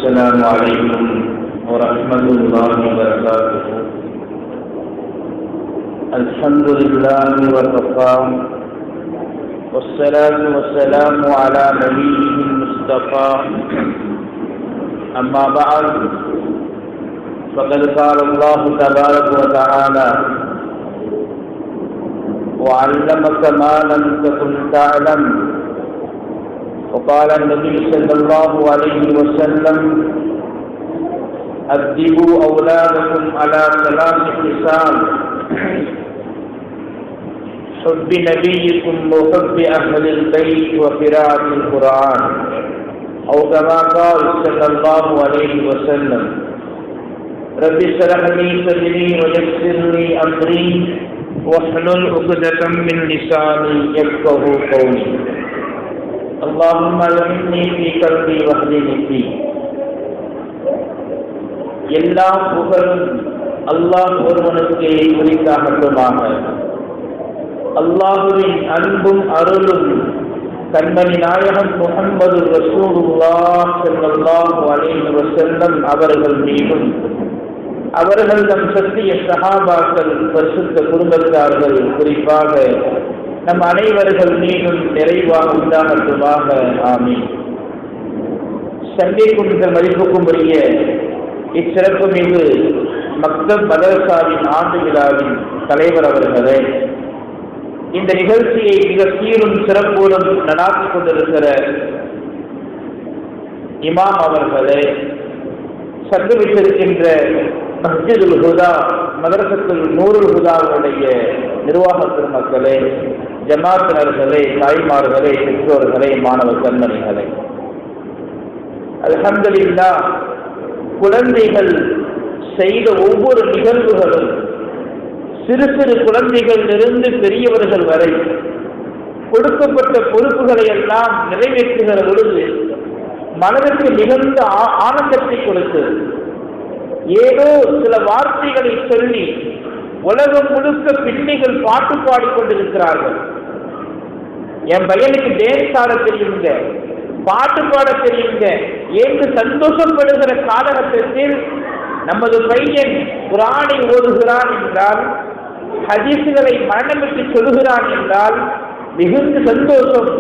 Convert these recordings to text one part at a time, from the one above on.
السلام عليكم ورحمة الله وبركاته. الحمد لله وكفى والصلاة والسلام على نبيه المصطفى. أما بعد فقد قال الله تبارك وتعالى: وعلمك ما لم تكن تعلم. وقال النبي صلى الله عليه وسلم: أدبوا أولادكم على ثلاث خصال: حب نبيكم وحب أهل البيت وقراءة القرآن، أو كما قال صلى الله عليه وسلم: رب اشرح لي صدري ويسر لي أمري واحلل عقدة من لساني يفقهوا قولي. اللهم علمني في قلبي واهدني فيه. எல்லா புகழும் அல்லாஹ் ஒருவனுக்கே உரித்தாகட்டுமாக. அல்லாஹுவின் அன்பும் அருளும் கண்மணி நாயகம் முஹம்மது ரசூலுல்லாஹ் ஸல்லல்லாஹு அலைஹி வஸல்லம் அவர்கள் மீதும், அவர்கள் தம் சத்திய சஹாபாக்கள், பரிசுத்த குடும்பத்தார்கள், குறிப்பாக நம் அனைவர்கள் மீதும் நிறைவாக உண்டாகட்டுமாக. ஆமீன். சண்டைக்கும் மதிப்புக்கும் உரிய இச்சிறப்பு மீது மக்தப் மதரசாவின் ஆண்டு விழாவின் தலைவர் அவர்களே, இந்த நிகழ்ச்சியை மிக சீரும் சிறப்போடும் நடாத்திக் கொண்டிருக்கிற இமாம் அவர்களே, சங்கமித்திருக்கின்ற மஸ்ஜிதுல் ஹுதா மதரசத்துல் நூருல் ஹுதாவுடைய நிர்வாக பெருமக்களே, ஜமாத்தினர்களே, தாய்மார்களே, பெற்றோர்களே, மாணவ கண்மணிகளே, அல்ஹம்துலில்லாஹ், குழந்தைகள் செய்த ஒவ்வொரு நிகழ்வுகளும் சிறு சிறு குழந்தைகளிலிருந்து பெரியவர்கள் வரை கொடுக்கப்பட்ட பொறுப்புகளை எல்லாம் நிறைவேற்றுகிற பொழுது மனதிற்கு மிகுந்த ஆனந்தத்தை கொடுத்து, ஏதோ சில வார்த்தைகளை சொல்லி உலகம் முழுக்க பிள்ளைகள் பாட்டு பாடிக்கொண்டிருக்கிறார்கள். என் பையனுக்கு டான்ஸ் ஆட தெரியுங்க, பாட்டு பாட தெரியுங்க என்று சந்தோஷப்படுகிற காலகட்டத்தில் நமது பையன் குர்ஆனை ஓதுகிறான் என்றால், ஹதீஸ்களை மரணமிட்டு சொல்லுகிறான் என்றால் மிகுந்த சந்தோஷம்.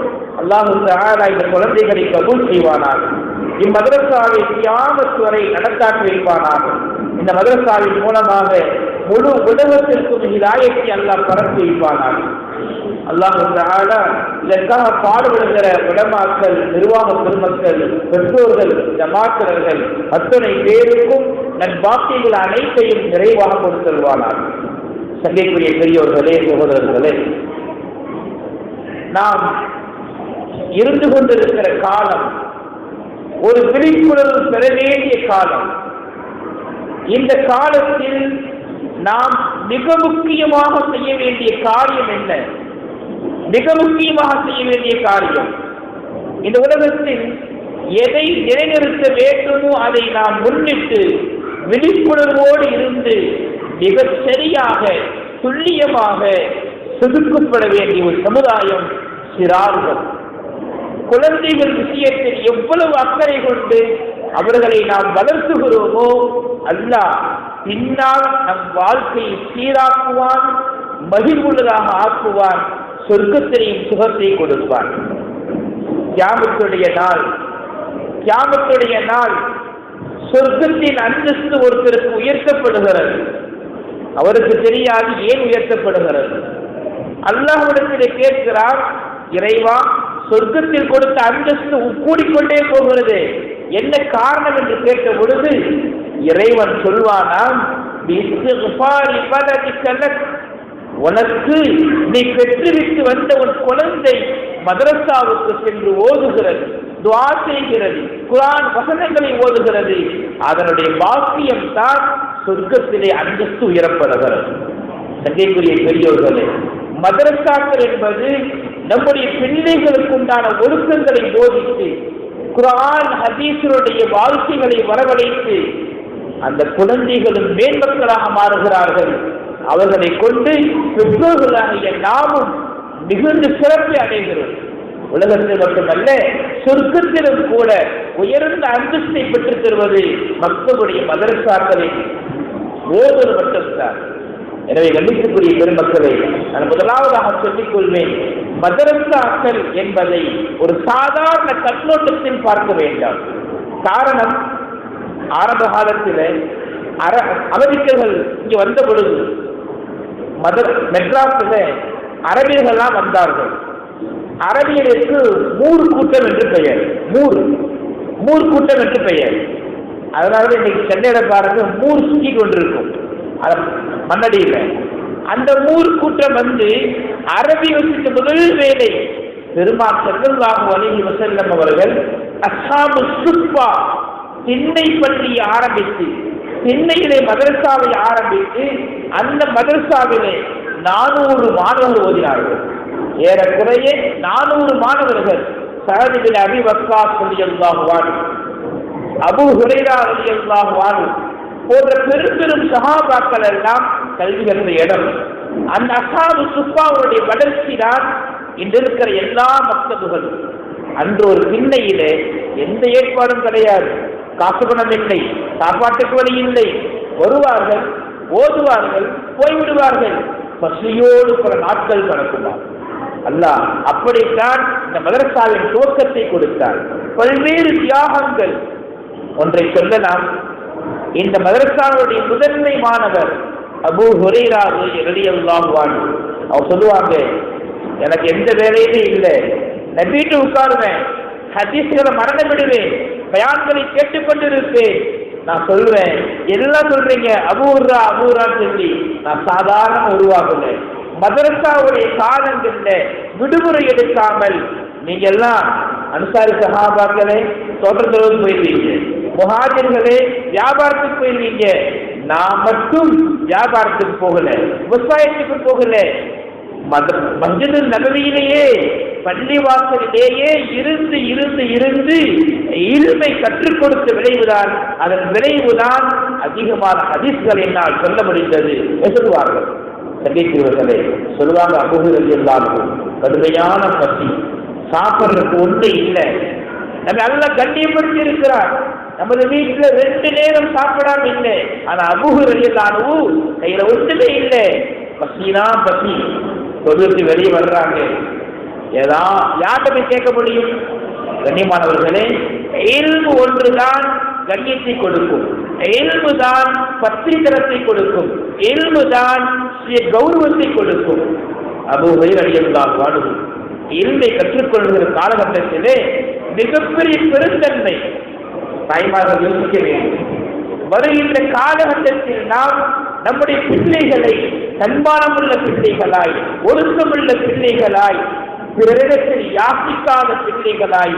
அல்லாஹ் தஆலா இந்த குழந்தைகளை கபூல் செய்வானாக. இம்மதரசாவை கியாமத் வரை நடத்தாக்கி வைப்பானாக. இந்த மதரசாவின் மூலமாக முழு உலகத்திற்கும் ஹிதாயத்தை அல்லாஹ் பரப்பி வைப்பானாக. அல்லாஹ் தஆலா இதற்காக பாடுபடுகிற உலமாக்கள், நிர்வாக பெருமக்கள், பெற்றோர்கள், ஜமாத்தினர்கள் அத்தனை பேருக்கும் நற்பாக்கியங்கள் அனைத்தையும் நிறைவாக கொடுத்தல்வானாக. சங்கைக்குரிய பெரியோர்களே, சகோதரர்களே, நாம் இருந்து கொண்டிருக்கிற காலம் ஒரு விழிப்புணர்வு பெற வேண்டிய காலம். இந்த காலத்தில் நாம் மிக முக்கியமாக செய்ய வேண்டிய காரியம் என்ன? மிக முக்கியமாக செய்ய வேண்டிய காரியம், இந்த உலகத்தில் எதை நிலைநிறுத்த வேண்டுமோ அதை நாம் முன்னிட்டு விழிப்புணர்வோடு இருந்து மிக சரியாக துல்லியமாக செதுக்கப்பட வேண்டிய ஒரு சமுதாயம் சிறார்கள். குழந்தைகள் விஷயத்தில் எவ்வளவு அக்கறை கொண்டு அவர்களை நாம் வளர்த்துகிறோமோ, அல்லாஹ் பின்னால் நம் வாழ்க்கையை சீராக்குவான், மகிழ்வுள்ளதாக ஆக்குவான், சொர்க்கத்திலையும் சுகத்தை கொடுப்பான். கியாமத்துடைய நாள் சொர்க்கத்தின் அந்தஸ்து ஒருத்தருக்கு உயர்த்தப்படுகிறது. அவருக்கு தெரியாது ஏன் உயர்த்தப்படுகிறது. அல்லாஹ்விடத்திலே கேட்கிறார், இறைவா, சொர்க்கத்தில் கொடுத்த அந்தஸ்து கூடிக்கொண்டே போகிறது, என்ன காரணம் என்று கேட்ட பொழுது இறைவன் சொல்வானாம், உனக்கு நீ பெற்றுவிட்டு வந்த உன் குழந்தை மதரசாவுக்கு சென்று ஓதுகிறது, துஆ செய்கிறது, குர்ஆன் வசனங்களை ஓதுகிறது, அதனுடைய பாக்கியம் தான் சொர்க்கத்திலே அந்தஸ்து உயரப்படுகிறது. சங்கைக்குரிய பெரியோர்களே, மதரசாக்கள் என்பது நம்முடைய பிள்ளைகளுக்கு உண்டான ஒழுக்கங்களை போதித்து குர்ஆன் ஹதீஸுடைய வாழ்க்கைகளை வரவழைத்து அந்த குழந்தைகளும் மேன்மக்களாக மாறுகிறார்கள். அவர்களை கொண்டு பெற்றோர்களாகிய நாமும் மிகுந்த சிறப்பை அடைகிறோம். உலகத்தில் மட்டுமல்ல, சொர்க்கத்திலும் கூட உயர்ந்த அந்தஸ்தை பெற்றுத் தருவது மக்களுடைய மதரசாக்களில் ஓதுவது மட்டும்தான். எனவே கண்டிக்கக்கூடிய பெருமக்களை நான் முதலாவதாக சொல்லிக் கொள்வேன், மதரசாக்கள் என்பதை ஒரு சாதாரண கண்ணோட்டத்தில் பார்க்க வேண்டாம். காரணம், ஆரம்ப காலத்தில் அமெரிக்கர்கள் இங்கே வந்த பொழுது மெட்ராஸில் அரபியர்கள்லாம் வந்தார்கள். அரபியருக்கு மூர் கூட்டம் என்று பெயர். மூர் கூட்டம் என்று பெயர். அதனால இன்னைக்கு சென்னையில பாருங்க மூர் சுற்றி கொண்டிருக்கும் மண்ணடியில். அந்த மூர் கூட்டம் வந்து அரபி வசித்த முதல் வேலை பெருமாள் ஸல்லல்லாஹு அலைஹி வஸல்லம் அவர்கள் அஸ்ஹாபு சுஃபா திண்ணை பற்றி ஆரம்பித்து, திண்ணையிலே மதரசாவை ஆரம்பித்து அந்த மதரசாவிலே 400 மாணவர்கள் ஓதினார்கள். ஏறக்குறைய 400 மாணவர்கள் சஅத் பின் அபி வக்காஸ் ரலியல்லாஹு அன்ஹு, அபூ ஹுரைரா ரலியல்லாஹு அன்ஹு போன்ற பெரும் பெரும் சஹாபாக்கள் எல்லாம் கல்வி கற்ற இடம். அந்த அஸ்ஹாபு சுஃபாவுடைய வளர்ச்சி தான் இன்று இருக்கிற எல்லா மக்தபுகளும். அன்று ஒரு திண்ணையிலே எந்த ஏற்பாடும் கிடையாது, காசு பணம் இல்லை, சாப்பாட்டுக்கு வழி இல்லை. வருவார்கள், ஓதுவார்கள், போய்விடுவார்கள். பசியோடு பல நாட்கள் கடக்குமார். அல்லாஹ் அப்படித்தான் இந்த மதரசாவின் துவக்கத்தை கொடுத்தார். பல்வேறு தியாகங்கள். ஒன்றை சொல்லலாம், இந்த மதரசாவுடைய முதன்மை மாணவர் அபூ ஹுரைரா ரலியல்லாஹு அன்ஹு. அவர் சொல்லுவாங்க, எனக்கு எந்த வேலையுமே இல்லை, நான் வீட்டு உட்காருவேன், ஹதீஸ்களை மறந்துவிடுவேன், பயான்களை கேட்டுக்கொண்டிருப்பேன். நான் சொல்வேன், எல்லாம் சொல்றீங்க அபூர்ரா அபூரான்னு சொல்லி, நான் சாதாரண உருவாகல. மதரசாவுடைய காலங்கள்ல விடுமுறை எடுக்காமல் நீங்க எல்லாம் அன்சாரி சஹாபாக்களே தோட்டத்தோடு போயிருவீங்க, முஹாஜிர்களே வியாபாரத்துக்கு போயிருவீங்க. நான் மட்டும் வியாபாரத்துக்கு போகல, விவசாயத்துக்கு போகல. மஸ்ஜிது நபவியிலேயே பள்ளிவாசலிலேயே இருந்து இருந்து இருந்து இல்மை கற்றுக் கொடுத்த விளைவுதான், அதன் விளைவுதான் அதிகமான ஹதீஸ்கள் என்னால் சொல்ல முடிந்தது சொல்லுவார்கள். சங்கைக்குரியவர்களே சொல்லுவாங்க, அபூ ஹுரைரா கடுமையான பசி, சாப்பிட்றதுக்கு ஒன்று இல்லை. நம்ம நல்லா கண்ணியப்படுத்தி இருக்கிறார். நமது வீட்டில் 2 நேரம் சாப்பிடாம இல்லை. ஆனா அபூ ஹுரைரா கையில ஒன்றுமே இல்லை, பசினா பசி. தொழுத்து வெளியே வர்றாங்க, ஏதா யார்கிட்ட போய் கேட்க முடியும்? கண்ணியமானவர்களே, இல்மு ஒன்றுதான் கண்ணியத்தை கொடுக்கும், இல்மு தான் பத்திரிகரத்தை கொடுக்கும், இல்மு தான் கௌரவத்தை கொடுக்கும். அபூ ஹுரைரா ரலியல்லாஹு அன்ஹு இல்மை கற்றுக்கொள்கிற காலகட்டத்திலே மிகப்பெரிய பெருந்தன்மை. தாய்மார்கள் யோசிக்க வேண்டும், வருகின்ற காலகட்டத்தில் நாம் நம்முடைய பிள்ளைகளை தன்மானமுள்ள பிள்ளைகளாய், ஒழுக்கமுள்ள பிள்ளைகளாய், பிறரிடத்தில் யாசிக்காத பிள்ளைகளாய்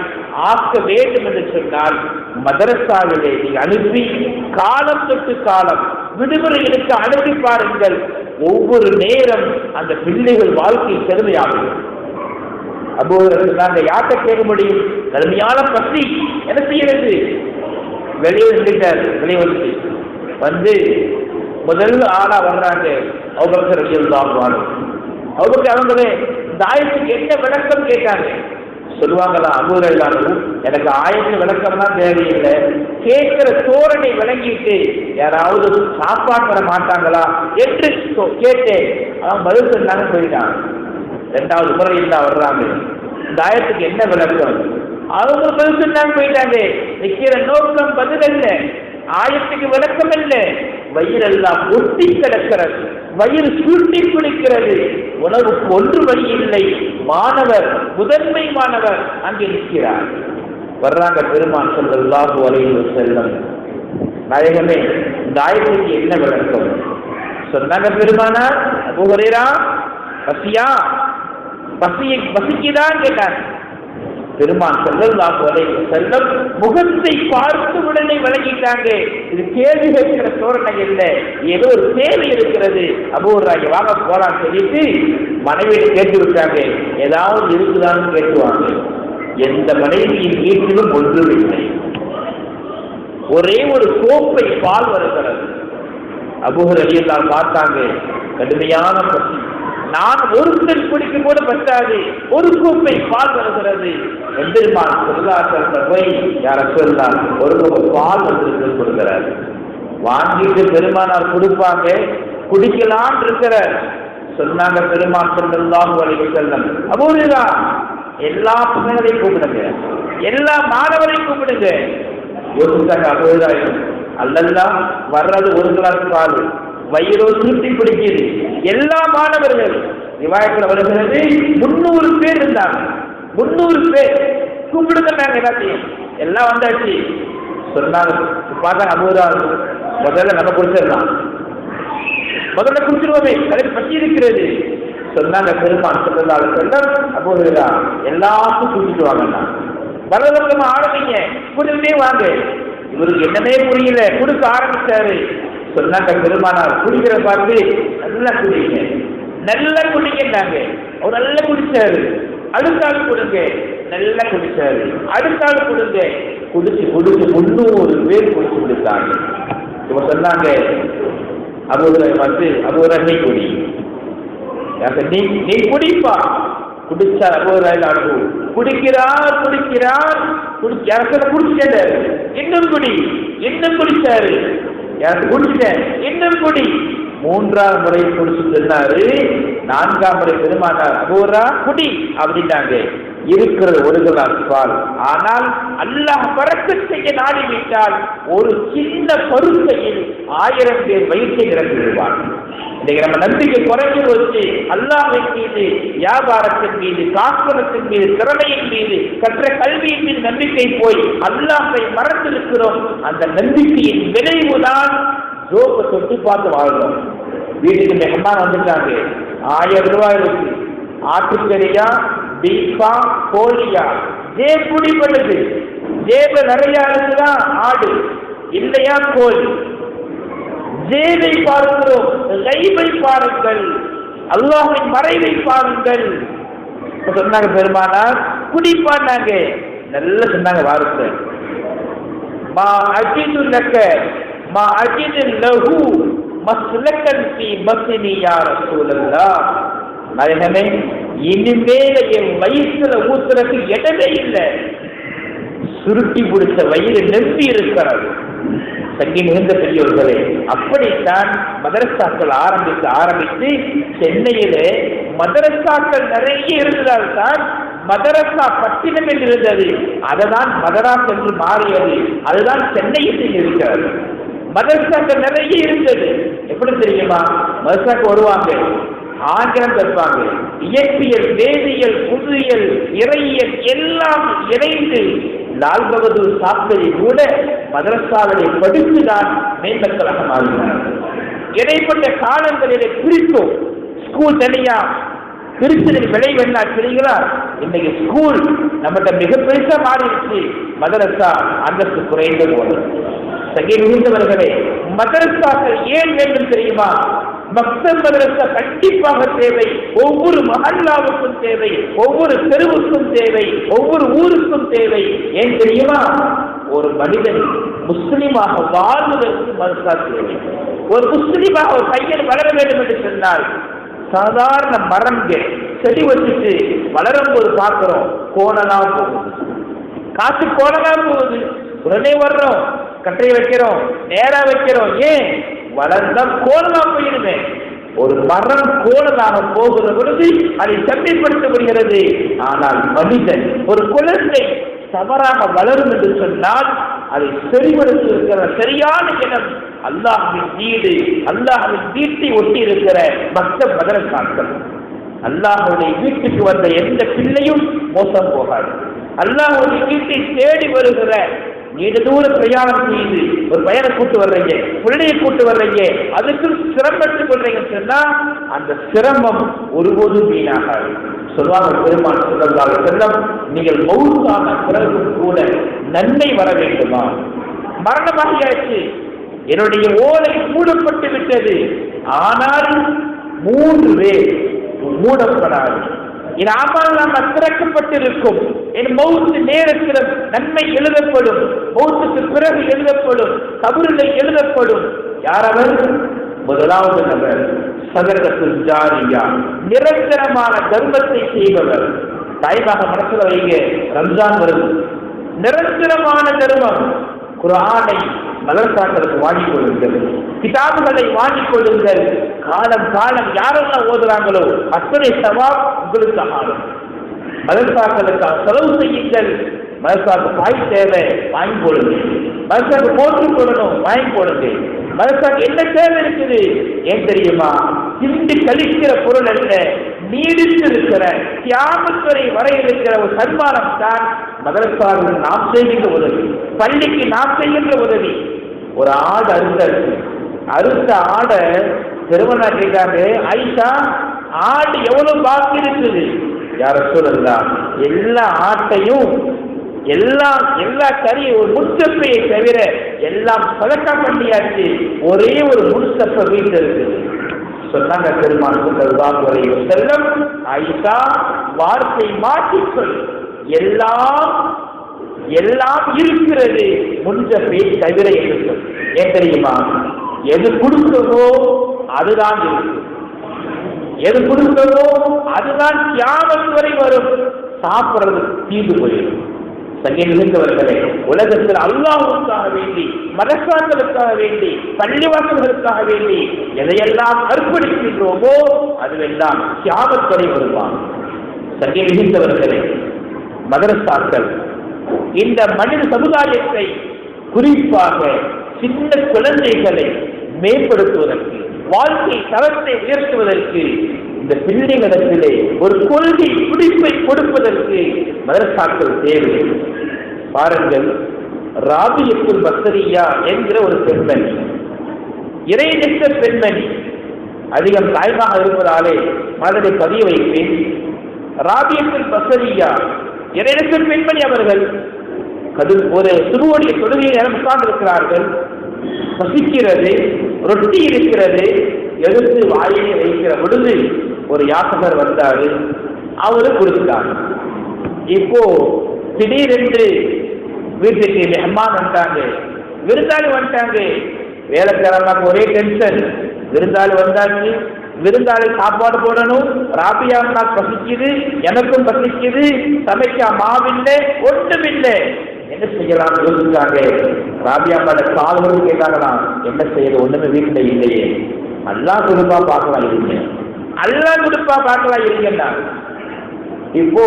ஆக்க வேண்டும் என்று சொன்னால் மதரசாவிலே அனுப்பி காலம் தொட்டு காலம் விடுமுறைகளுக்கு அனுப்பி பாருங்கள். ஒவ்வொரு நேரம் அந்த பிள்ளைகள் வாழ்க்கை செழுமையாகும். அபூ ஹுரைரா யார்கிட்ட கேட்க முடியும்? கடுமையான பசி, என்ன செய்யறது? வெளியே வந்து வந்து முதல் ஆளா வர்றாங்க அபூபக்கர் ரலியல்லாஹு அன்ஹு. அபூபக்கர் அவங்களே இந்த ஆயத்துக்கு என்ன விளக்கம் கேட்டாங்க. சொல்லுவாங்களா, அபூ ஹுரைரா எனக்கு ஆயத்து விளக்கம் தான் தேவையில்லை, கேட்கிற தோரணை விளங்கிட்டு யாராவது சாப்பாடு வர மாட்டாங்களா என்று கேட்டேன். அவன் பதில் சொன்னாங்க, போயிட்டான். 2வது முறையில் தான் வர்றாங்க, இந்த ஆயத்துக்கு என்ன விளக்கம்? அவங்க பதில் சொன்னாங்க, போயிட்டாங்க. நிக்கிற நோக்கம் பதில் அல்ல, ஆயத்துக்கு விளக்கம் அல்ல. வயிறெல்லாம் ஒட்டி கிடக்கிறது, வயிறு சுருட்டி குளிக்கிறது, உணவுக்கு ஒன்று வழி இல்லை. மாணவர், முதன்மை மாணவர் அங்கே நிற்கிறார். வர்றாங்க பெருமான் ஸல்லல்லாஹு அலைஹி வஸல்லம், நாயகமே இந்த ஆயத்துக்கு என்ன விளக்கம்? சொன்னாங்க பெருமானார், அபூ ஹுரைரா பசியா, பசிக்குதான் கேட்டார். பெருமான் ஸல்லல்லாஹு அலைஹி வஸல்லம் முகத்தை பார்த்து உடனே விளங்கிட்டாங்க, இது கேள்வி கேட்கிற தோரணை இல்லை, ஏதோ ஒரு தேவை இருக்கிறது. அபூ ஹுரைரா வாங்க போலாம் சொல்லிட்டு மனைவியை கேட்டு விட்டாங்க. ஏதாவது இருக்குதான்னு கேட்டுவாங்க. எந்த மனைவியின் வீட்டிலும் ஒன்றும் இல்லை, ஒரே ஒரு கோப்பை பால் வருகிறது. அபூ ஹுரைரா பார்த்தாங்க, கடுமையான பசி, நான் ஒருத்தர் குடிக்கும் போது பற்றாது, ஒரு கோப்பை பால் வருகிறது. எம்பெருமான் சொல்லாசல்ல போய் யார சொல்லலாம் ஒரு கோப்பை பால் வந்து கொடுக்கிறார். வாங்கிட்டு பெருமானார் கொடுப்பாங்க, குடிக்கலாம் இருக்கிறார். சொன்னாங்க பெருமான் ஸல்லல்லாஹு அலைஹி வஸல்லம், அபூ ஹுரைரா எல்லா பசங்களையும் கூப்பிடுங்க, எல்லா மாணவரையும் கூப்பிடுங்க. யோசிச்சாங்க அபூ ஹுரைரா, அல்லல்லா வர்றது ஒரு கிளாஸ் பால், வயிறோ சுருட்டி பிடிக்குது. எல்லா மாணவர்கள் ரிவாயத்தில் வருகிறது 300 பேர் இருந்தாங்க. 300 பேர் கூப்பிடுங்க, எல்லாத்தையும் எல்லாம் வந்தாச்சு. சொன்னாங்க பார்த்தா அபூ ஹுரைரா, முதல்ல நம்ம குடிச்சிடலாம், முதல்ல குடிச்சிருவோமே, அதை பற்றி இருக்கிறது. சொன்னாங்க பெருமான் ஸல்லல்லாஹு அலைஹி வஸல்லம், அபூ ஹுரைரா எல்லாத்தையும் குடிச்சிட்டு வாங்கண்ணா, பலவிதமா ஆரம்பிங்க, குடிச்சிட்டே வாங்க. இவருக்கு என்னமே புரியல, குடிக்க ஆரம்பிச்சாரு. சொன்னாங்க பெருமானார் குடிக்கிற பார்த்து நல்லா குடிங்க, நல்லா குடிக்கிறாங்க. அவர் நல்லா குடிச்சாரு. அடுத்த ஆள் கொடுங்க, நல்லா குடிச்சாரு. அடுத்த ஆள் கொடுங்க, குடிச்சு குடிச்சு 300 பேர் குடிச்சு கொடுத்தாங்க. இவங்க சொன்னாங்க அபூ ஹுரைரா வந்து, அபூ ஹுரைரா நீ குடி, நீ குடிப்பா. குடிச்சார் அபூ ஹுரைரா, குடிக்கிறார் குடிக்கிறார் குடிச்சிட்டாரு. இன்னும் குடி, இன்னும் குடிச்சாரு. எனக்கு குடிச்சிட்டேன், இன்னும் குடி. 3ஆவது முறை குடிச்சு சொன்னாரு. 4ஆம் முறை பெருமானார் அபூ ஹுரைரா குடி அப்படின்னாங்க. இருக்கிறது ஒரு கிளாஸ் பால், ஆனால் அல்லாஹ் பரக்கத் செய்ய நாடிவிட்டால் ஒரு சின்ன பருக்கையில் 1000 பேர் வயிற்றை நிரப்பி விடுவார். இன்னைக்கு நம்ம நம்பிக்கை குறைஞ்சு வச்சு அல்லாஹ்வின் மீது, வியாபாரத்தின் மீது, காப்பகத்தின் மீது, திறமையின் மீது, கற்ற கல்வியின் மீது நம்பிக்கை போய் அல்லாஹ்வை மறந்திருக்கிறோம். அந்த நம்பிக்கையின் விளைவுதான் ஜோப்பை தொட்டு பார்த்து வாழ்றோம். வீட்டுக்கு மெஹமான் வந்துட்டாங்க, 1000 ரூபாய் இருக்கு, ஆட்டுக்கறியா பீஃபா கோழியா, ஜேப் குடிப்படுது, ஜேப நிறைய இருக்குதான் ஆடு இல்லையா கோழி. ஜேபை பார்க்கிறோம், கைபை பாருங்கள், அல்லாஹ்வின் மறைவை பாருங்கள். சொன்னாங்க பெருமானார் குடிப்பான்னாங்க. நல்லா சொன்னாங்க வார்த்தை, மா அஜிது லக்க மா அஜிது லஹு மஸ்லக்கன் ஃபீ பத்னி யா ரசூலல்லாஹ். நாயகமே, இனிமேல என் வயிற்றுல ஊத்துறதுக்கு இடமே இல்லை, சுருட்டி பிடிச்ச வயிறு நெருப்பி இருக்கிறது. சங்கி மிகுந்த பெரியவர்களே, அப்படித்தான் மதரசாக்கள் ஆரம்பித்து சென்னையிலே மதரசாக்கள் நிறைய இருந்ததால் தான் மதரசா பட்டினம் என்று இருந்தது, அதுதான் மதராஸ் என்று மாறியது. அதுதான் சென்னையில் இருக்கிறது. மதரசாக்கள் நிறைய இருந்தது. எப்படி தெரியுமா? மதரசாக்கு வருவாங்க, ஆங்கிலம் கற்பாங்க, இயற்பியல், வேதியியல், புதுயியல், இறையியல் எல்லாம் இணைந்து லால் பகதூர் சாஸ்திரி கூட மதரசாவை படித்துதான் மேம்பக்களாக மாறினார். இடைப்பட்ட காலங்களிலே பிரித்தோம். ஸ்கூல் தனியா பிரிச்சதின் விளைவு என்ன தெரியுங்களா? இன்னைக்கு ஸ்கூல் நம்மகிட்ட மிக பெருசா மாறிடுச்சு, மதரசா அந்தஸ்து குறைந்து போது. சகே மிகுந்தவர்களே, மதரசாக்கள் ஏன் வேண்டும் தெரியுமா? மக்தப் மதரசா கண்டிப்பாக தேவை. ஒவ்வொரு மஹல்லாவுக்கும் தேவை, ஒவ்வொரு தெருவுக்கும் தேவை, ஒவ்வொரு ஊருக்கும் தேவை. ஏன் தெரியுமா? ஒரு மனிதன் முஸ்லிமாக வாழ்வதற்கு மதரசா தேவை. ஒரு முஸ்லிமாக ஒரு பையன் வளர வேண்டும் என்று சொன்னால், சாதாரண மரங்கள் செடி வச்சுட்டு வளரும் போது பார்க்கிறோம், கோணலாம் போகுது, காசு கோணலாம் போகுது. உடனே வர்றோம், கட்டையை வைக்கிறோம், நேரா வைக்கிறோம். ஏன்? வளர்ந்தா கோணலாம் போயிடுமே. ஒரு மரம் கோணலாக போகிற பொழுது அதை செம்மைப்படுத்தப்படுகிறது. ஆனால் மனிதன், ஒரு குழந்தை தவறாக வளரும் என்று சொன்னால் அதை செறிவடுத்தி இருக்கிற சரியான இடம் அல்லாஹ்வின் வீடு, அல்லாஹ்வின் வீட்டை ஒட்டி இருக்கிற மக்தப் மதரசாக்கள். அல்லாஹ்வுடைய வீட்டுக்கு வந்த எந்த பிள்ளையும் மோசம் போகாது. அல்லாஹ்வுடைய வீட்டை தேடி வருகிற, நீண்ட தூர பிரயாணம் செய்து ஒரு பையனை கூட்டு வர்றீங்க, பிள்ளையை கூட்டு வர்றீங்க, அதுக்கு சிரமத்துக் கொள்றீங்கன்னு சொன்னா அந்த சிரமம் ஒருபோதும் வீணாகாது. சொல்வாங்க பெருமான் ஸல்லல்லாஹு அலைஹி வஸல்லம், நீங்கள் மௌத்தான பிறகு கூட நன்மை வர வேண்டுமா? மரணமாகியாச்சு, என்னுடைய ஓலை மூடப்பட்டு விட்டது, ஆனால் 3 பேர் மூடப்படாது. என் அமல் நாம திறக்கப்பட்டிருக்கும். என் மௌத்து நேரத்தில் நன்மை எழுதப்படும், மௌத்துக்கு பிறகு எழுதப்படும், கபரில் எழுதப்படும். யார் அவர்? முதலாவது நபர் சதகத்துல் ஜாரியா, நிரந்தரமான தர்மத்தை செய்பவர். தாய்மாக மனசுல வைங்க, ரம்ஜான் வருது, நிரந்தரமான தர்மம். குர்ஆனை மதரசாக்களுக்கு வாங்கிக் கொள்ளுங்கள், கிதாபுகளை வாங்கிக் கொள்ளுங்கள். காலம் காலம் யாரெல்லாம் ஓதுறாங்களோ அத்தனை சவாப் உங்களுக்கு ஆகும். மதரசாக்களுக்காக செலவு செய்யுங்கள். மதரசாக்கு பாய் தேவை, வாங்கி போடுங்க. மதரசாக்கு போட்டு போடணும், வாங்கி போடுங்க. மதரசாக்கு என்ன தேவை இருக்குது ஏன் தெரியுமா? சிந்தி கழிக்கிற பொருள் அல்ல, நீடித்து இருக்கிற கியாமத் வரை இருக்கிற ஒரு சன்மானம் தான் மதரசாவில் நாம் செய்கின்ற உதவி, பள்ளிக்கு நாம் செய்கின்ற உதவி. ஒரு ஆடு அறுத்த ஆடை திருமணம் கேட்டாங்க, ஐஷா ஆடு எவ்வளவு பாக்கி இருக்குது? யார சொல்லலாம், எல்லா ஆட்டையும் எல்லா கறியும் ஒரு முன்சப்பையை தவிர எல்லாம் சதக்கா பண்ணியாச்சு, ஒரே ஒரு முன்சப்பை வீட்டு இருக்குது. சொன்னாங்க பெருமான் செல்லம், ஐஷா வார்த்தை மாற்றி சொல், எல்லாம் இருக்கிறது, முன்சப்பை தவிர என்று சொல். ஏன் தெரியுமா? எது கொடுத்ததோ அதுதான் இருக்கு, எது கொடுத்ததோ அதுதான் கியாமத் வரை வரும். சாப்பிடுறது தீர்ந்து போயிடும். சங்கீதவர்களே, உலகத்தில் அல்லாஹ்வுக்காக வேண்டி, மதரசாக்களுக்காக வேண்டி, பள்ளிவாசல்களுக்காக வேண்டி எதையெல்லாம் அர்ப்பணிக்கின்றோமோ அதுவெல்லாம் கியாமத் வரை வருவான். சங்கீதவர்களே, மதரசாக்கள் இந்த மனித சமுதாயத்தை, குறிப்பாக சின்ன குழந்தைகளை மேம்படுத்துவதற்கு, வாழ்க்கை தரத்தை உயர்த்துவதற்கு, இந்த பிள்ளைகளிடத்திலே ஒரு கொள்கை துடிப்பை கொடுப்பதற்கு மதரசாக்கள் தேவை. பாருங்கள், ராபியத்துல் பஸ்ரியா என்கிற ஒரு பெண்மணி, இறைநெற்ற பெண்மணி, அதிகம் தாய்மாக இருப்பதாலே மனதை பதிய வைப்பேன். ராபியத்துல் பஸ்ரியா இறைநெற்ற பெண்மணி அவர்கள் ஒரு சுருவடைய தொழுகையை உட்கார்ந்து இருக்கிறார்கள். பசிக்கிறது, ரொட்டி இருக்கிறது, எடுத்து வாயிலே வைக்கிற பொழுது ஒரு யாசகர் வந்தாரு, அவரு கொடுத்தாங்க. இப்போ திடீரென்று வீட்டுக்கு மெஹமான் வந்துட்டாங்க, விருந்தாளி வந்துட்டாங்க. வேலைக்காரங்களுக்கு ஒரே டென்ஷன், விருந்தாளி வந்தாச்சு, விருந்தாளி சாப்பாடு போடணும், ராபியாவுக்கு பசிக்குது, எனக்கும் பசிக்குது, சமைக்க மாவில்லை, ஒன்றுமில்லை, என்ன செய்யலாம் யோசிச்சாங்க. ராபியாவோட கால்களும் கேட்டாங்களாம், என்ன செய்யறது, ஒண்ணுமே வீட்டுல இல்லையே, அல்லாஹ் கொடுப்பா பார்க்கலாம் இருங்க, அல்லாஹ் கொடுப்பா பார்க்கலாம் இருங்கன்னா. இப்போ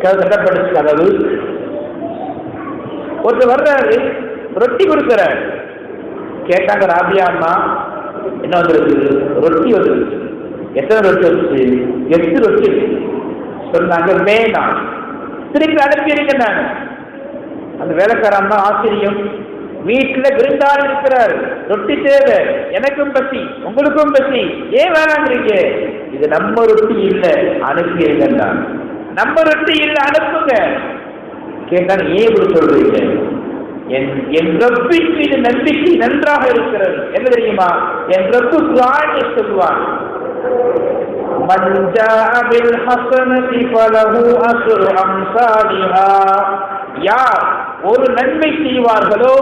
கட்டப்படுச்சு கதவு, ஒருத்தர் வர்றாரு, ரொட்டி கொடுக்கிறார். கேட்டாங்க ராபியா அம்மா, என்ன வந்துருக்கு? ரொட்டி வந்துருச்சு. எத்தனை ரொட்டி வந்துச்சு? 8 ரொட்டி. சொன்னாங்க வேணாம், திருப்பி அனுப்பிடுங்க. நான் அந்த வேலைக்காரன் தான் ஆச்சரியம், வீட்டுல விருந்தாளி இருக்கிறார், ரொட்டி தேவை, எனக்கும் பசி, உங்களுக்கும் பசி, ஏன் வேணாங்கிறீங்க? இது நம்ம ரொட்டி இல்ல, அனுப்பிடுங்க. நம்ம ரொட்டி இல்ல, அனுப்புங்க. கேட்டாங்க, ஏன் இப்படி சொல்றீங்க? என் ரப்பின் மீது நம்பிக்கை நன்றாக இருக்கிறது. என்ன தெரியுமா? என் ரப்பு குர்ஆனை சொல்வான், மன் ஜாஅ பில் ஹஸனதி ஃபலஹு அஸ்ரு அம்சாலிஹா. யார் ஒரு நன்மை செய்வார்களோ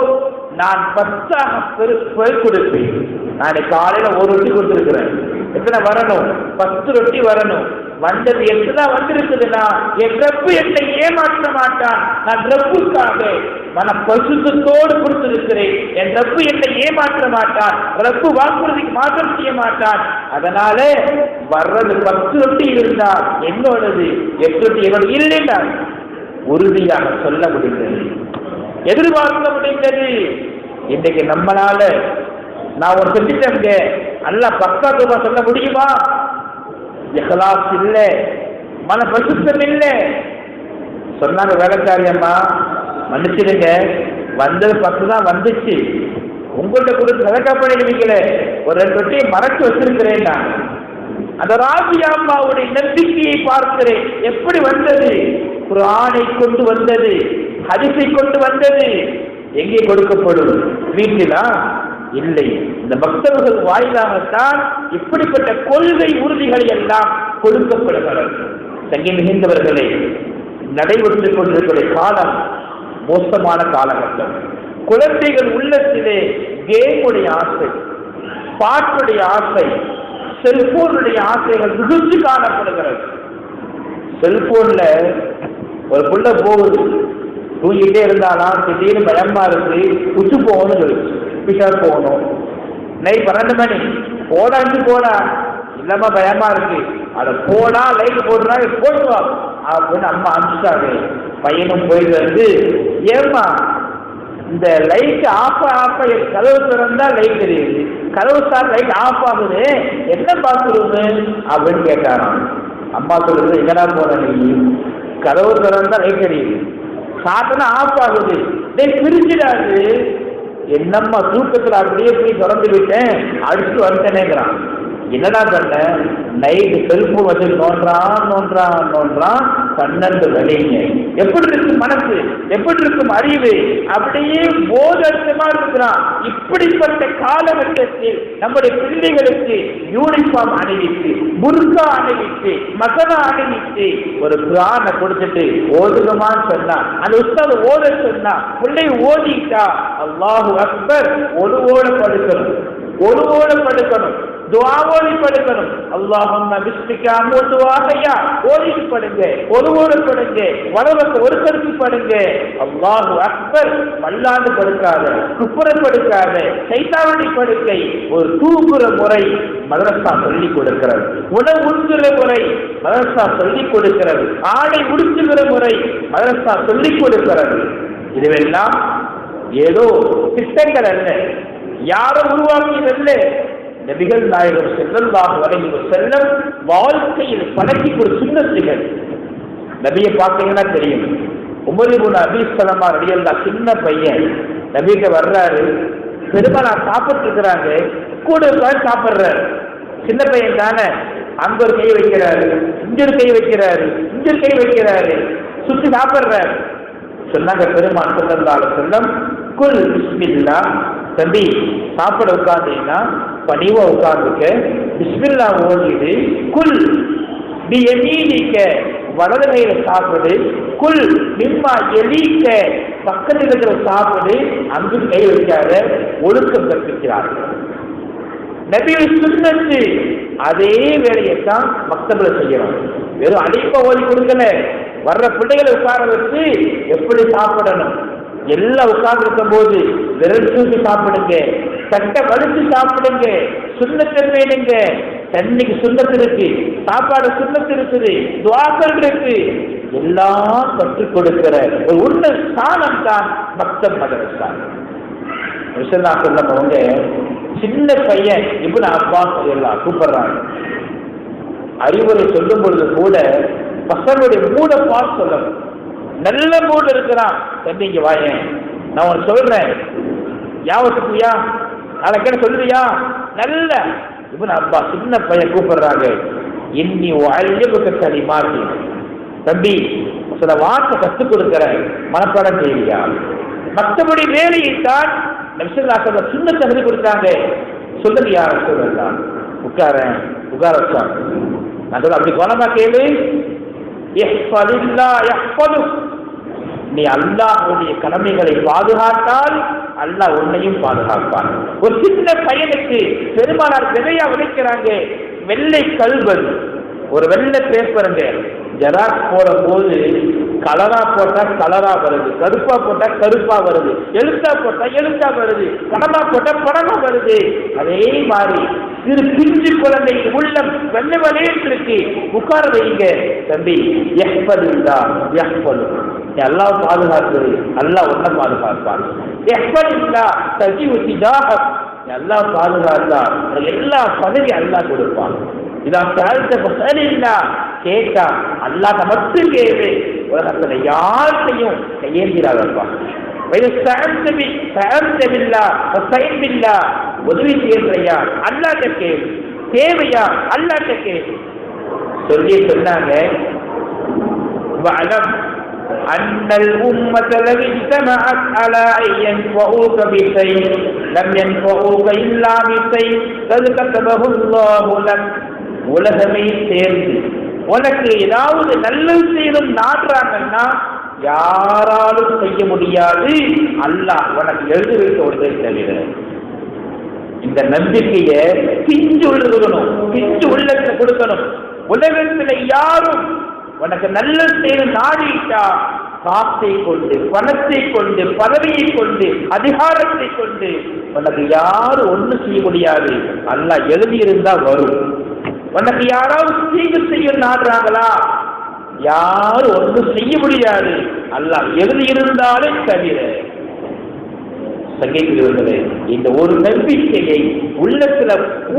நான் 10 கொடுப்பேன். நான் காலையில ஒரு ரொட்டி கொடுத்திருக்கிறேன், எத்தனை வரணும்? 10 ரொட்டி வரணும். வந்தது 8 தான் வந்திருக்குதுன்னா என் ரப்பு என்னை ஏமாற்ற மாட்டான். நான் ரப்புக்காக மன பசுத்தோடு கொடுத்திருக்கிறேன். என் ரப்பு என்னை ஏமாற்ற மாட்டான். ரப்பு வாக்குறுதிக்கு மாற்றம் செய்ய மாட்டான். அதனால வர்றது 10 ரொட்டி இருந்தா என்னோடது, 8 ரொட்டி என்னோட இல்லைன்னா உறுதியாக சொல்ல முடிந்தது, எதிர்பார்க்க முடிந்தது. இன்றைக்கு நம்மளால நான் ஒரு செஞ்சுட்டேங்க, அல்லாஹ் பக்காத்துவமா சொல்ல முடியுமா? இஹ்லாஸ் இல்ல, மன பரிசுத்தம் இல்ல. சொன்னாங்க வேலைக்காரி அம்மா, மன்னிச்சிடுங்க, வந்தது 10 தான் வந்துச்சு, உங்கள்கிட்ட கொடுத்து சதக்கா பண்ணிடுவீங்களே, ஒரு 2 ரொட்டியை மறைச்சு வச்சிருக்கிறேன். நான் அந்த ராபியா அம்மாவுடைய நம்பிக்கையை பார்க்கிறேன். எப்படி வந்தது? குர்ஆனை கொண்டு வந்தது, ஹதீஸை கொண்டு வந்தது. எங்கே கொடுக்கப்படும்? வீட்டிலா? இல்லை, இந்த பக்தர்கள் வாயிலாகத்தான் இப்படிப்பட்ட கொள்கை உறுதிகளை எல்லாம் கொடுக்கப்படுகிறது. தங்கி மிகுந்தவர்களே, நடைபெற்றுக் கொண்டிருக்கிற காலம் மோசமான காலகட்டம். குழந்தைகள் உள்ளத்திலே கேமுடைய ஆசை, பாட்டுடைய ஆசை, செல்போனுடைய ஆசைகள் மிகுந்து காணப்படுகிறது. செல்போன்ல ஒரு புள்ள போகுது, தூங்கிட்டே இருந்தாலும் திடீர்னு பயமா இருக்கு, உச்சு போகணும்னு சொல்லிச்சு, பிஷார் போகணும். நைட் 12 மணி போடா இல்லாம பயமா இருக்கு, அதை போனா லைட் போடுறா போடுவா அப்படின்னு அம்மா அனுப்பிச்சாங்க. பையனும் போயிட்டு வந்து, ஏமா இந்த லைட் ஆஃப் கதவு திறந்தா லைட் தெரியுது, கதவு சார் லைட் ஆஃப் ஆகுது, என்ன பாத்துருங்க அப்படின்னு கேட்டாராம். அம்மா சொல்றது, எங்கடா போற நீ, கதவு திறந்தா லைட் தெரியுது, சாத்தனா ஆஃப் ஆகுது, பிரிஞ்சிடாது, என்னம்மா தூக்கத்துல அப்படியே போய் திறந்து விட்டேன், அடிச்சுட்டு வந்துட்டேனேங்கிறான். என்னடா பண்ண, நைட்டு செல்போன் வச்சு நோன்றான் 12 மணிங்க. எப்படி இருக்கு மனசு, எப்படி இருக்கும் அறிவு, அப்படியே போதமா இருக்கிறான். இப்படிப்பட்ட காலகட்டத்தில் நம்முடைய பிள்ளைகளுக்கு யூனிஃபார்ம் அணிவித்து, புர்கா அணிவித்து, மகனா அணிவித்து ஒரு குர்ஆனை கொடுத்துட்டு ஓதுகமான்னு சொன்னா, அந்த உஸ்தாது ஓத சொன்னா பிள்ளை ஓதிட்டா அல்லாஹு அக்பர் ஒருவோடு படுக்கணும், துஆவோடு படுக்கணும். அல்லாஹும்ம பிஸ்மிகா அமூதுவாஹையா ஓதிட்டு படுங்க, ஒருவோடு படுங்க, வரவங்க ஒரு கருத்து படுங்க. அல்லாஹு அக்பர் மல்லாண்டு படுக்காத, குப்புற படுக்காத, சைத்தானுடைய படுக்கை. ஒரு தூங்குற முறை மதரசா சொல்லிக் கொடுக்கிறது, உணவு உண்கிற முறை மதரசா சொல்லிக் கொடுக்கிறது, ஆடை உடுத்துகிற முறை மதரசா சொல்லிக் கொடுக்கிறது. இதுவெல்லாம் ஏதோ திட்டங்கள் அல்ல, யாரும் உருவாக்கியதல்ல. நபிகள் நாயகம் ஸல்லல்லாஹு அலைஹி வஸல்லம் வாழ்க்கையில் பழக்கி ஒரு சுன்னத்துகள். நபியை பார்த்தீங்கன்னா தெரியும், உமர் இப்னு அபீ ஸலமா ரலியல்லாஹு சின்ன பையன் நபிகிட்ட வர்றாரு, பெருமானா சாப்பிட்டு இருக்கிறாங்க, கூட உட்கார்ந்து சாப்பிட்றாரு. சின்ன பையன் தானே, அங்க ஒரு கை வைக்கிறாரு, இங்க ஒரு கை வைக்கிறாரு, இங்க ஒரு கை வைக்கிறாரு, சுத்தி சாப்பிட்றாரு. சொன்னாங்க பெருமான் ஸல்லல்லாஹு அலைஹி வஸல்லம், குல் பிஸ்மில்லா, தம்பி சாப்பிட உட்கார்ந்தீங்கன்னா பணிவா உட்கார்ந்துக்க, பிஸ்மில்லா ஓதிடு, குல் பி யமீனிக வலது கையில சாப்பிடு, குல் மிம்மா எலீக்க பக்கத்தில் இருக்கிற சாப்பிடு, அங்கு கை வைக்காத, ஒழுக்கம் கற்பிக்கிறார்கள். நபியை சுன்னத்து. அதே வேலையைத்தான் மக்தபில் செய்யணும். வெறும் அழைப்ப ஓதி கொடுக்கல, வர்ற பிள்ளைகளை உட்கார வச்சு எப்படி சாப்பிடணும், எல்லாம் உட்கார்ந்து இருக்கும் போது விரல் தூக்கி சாப்பிடுங்க, தட்டை வலிச்சு சாப்பிடுங்க, சுண்ணத்தில் வேணுங்க. தண்ணிக்கு சுண்ணத்து இருக்கு, சாப்பாடு சுண்ணத்து இருக்குது, துவாக்கள் இருக்கு, எல்லாம் கற்றுக் கொடுக்கிற ஒரு உண்மை ஸ்தானம் தான் மக்தப் மதரசா. சொன்னவங்க சின்ன பையன் இப்னு அப்பாஸ் எல்லாம் கூப்பிடுறாங்க. அறிவுரை சொல்லும் பொழுது கூட பசங்களுடைய மூட பார்த்து சொல்லணும். நல்ல மூடு இருக்கிறான், தம்பி இங்க வாயேன், நான் உனக்கு சொல்றேன், யாவத்துக்குயா நாளைக்கு சொல்லுறியா, நல்ல இப்னு அப்பாஸ் சின்ன பையன் கூப்பிடுறாங்க. இன்னி அழிவுக்கு தனி மாற்றி, தம்பி சில வார்த்தை கற்றுக் கொடுக்கிற மனப்பாடம் செய்யா. மற்றபடி வேலையைத்தான் சுண்ணத்தை எழுதி கொடுத்தாங்க. சொல்லுங்க யார சொல்லலாம், உட்கார வச்சாங்க. நான் சொல்ல அப்படி கவனமா கேளு, நீ அல்லாஹ்வுடைய கடமைகளை பாதுகாத்தால் அல்லாஹ் உன்னையும் பாதுகாப்பான். ஒரு சின்ன பையனுக்கு பெருமானார் விதையா விதைக்கிறாங்க, வெள்ளை கல்வன், ஒரு வெள்ளை பேப்பருங்க, ஜெராக்ஸ் போடும் போது கலரா போட்டா கலரா வருது, கருப்பா போட்டா கருப்பா வருது, எழுத்தா போட்டா எழுத்தா வருது, படமா போட்டா படமா வருது. அதே மாதிரி சிறு பிஞ்சு குழந்தை உள்ளம் வெள்ளை வளையல் இருக்கு, உட்கார வைங்க தம்பி, எஹ்பதில்லா யஹ்பது, அல்லாஹ் பாதுகாக்கிறது, அல்லாஹ் உன்னை பாதுகாப்பான். எஹ்பதில்லா தஜிவு திஜாஹக், அல்லாஹ் பாதுகாத்தா எல்லா பதவி அல்லாஹ் கொடுப்பான். இதான் சரியில்லா கேட்டா அல்லாஹ் மட்டும் கேளு, உலகத்துல யாருக்கையும் கையேந்திராதப்பா. உதவி செய்யறையா அல்லாட்ட கேளு, தேவையா அல்லாட்ட கேளு சொல்லி சொன்னாங்க. أن الأمة لو اجتمعت على أن ينفعوك بشيء لم ينفعوك إلا بشيء قد كتبه الله لك. உலகமே சேர்ந்து உனக்கு ஏதாவது நல்லது செய்யணும் நாடுறாங்கன்னா யாராலும் செய்ய முடியாது, அல்லாஹ் உனக்கு எழுதி வைத்த ஒன்றை தவிர. இந்த நம்பிக்கையை பிஞ்சு உள்ளணும், பிஞ்சு உள்ளத்தை கொடுக்கணும். உலகத்தில் யாரும் உனக்கு நல்ல செய்து நாடிட்டா காசை கொண்டு, பணத்தை கொண்டு, பதவியை கொண்டு, அதிகாரத்தை கொண்டு உனக்கு யாரும் ஒன்றும் செய்ய முடியாது. அல்லாஹ் எழுதியிருந்தா வரும். உனக்கு யாராவது தீங்கு செய்ய நாடுறாங்களா? யாரும் ஒன்றும் செய்ய முடியாது. அல்லாஹ் எழுதியிருந்தாலே தவிர. சங்கைக்குரியவர்களே, இந்த ஒரு நம்பிக்கையை உள்ளத்துல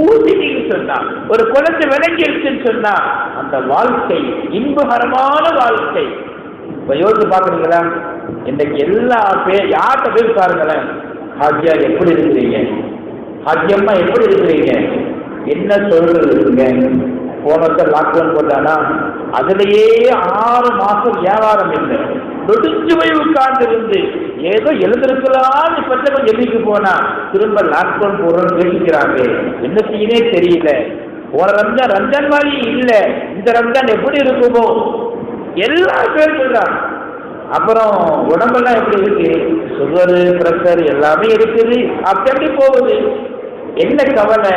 ஊதின்னு சொன்னா, ஒரு குழந்தை விளங்கிருச்சுன்னு சொன்னா அந்த வாழ்க்கை இன்பகரமான வாழ்க்கை. யோசிச்சு பாக்குறீங்களா? இன்னைக்கு எல்லா யார்கிட்ட போய் பாருங்களேன், ஹாஜியா எப்படி இருக்கிறீங்க, ஹாஜியம்மா எப்படி இருக்கிறீங்க, என்ன சொல்றதுங்க? போன வருஷம் லாக்டவுன் போட்டானா அதுலயே 6 மாசம் வியாபாரம் இல்லை, நொடிஞ்சு போய் உட்கார்ந்து இருந்து ஏதோ எழுந்திருக்கலாம் கொஞ்சம் எழுதிக்கு போனா திரும்ப லாக்டவுன் போடுறோம்னு பேசிக்கிறாங்க. என்ன செய்யனே தெரியல. போன ரம்ஜான் ரம்ஜான் மாதிரி இல்லை, இந்த ரம்ஜான் எப்படி இருக்குமோ எல்லா பேர் சொல்றாங்க. அப்புறம் உடம்பெல்லாம் எப்படி இருக்கு, சுகரு பிரஷர் எல்லாமே இருக்குது. அப்படி போகுது. என்ன கவலை?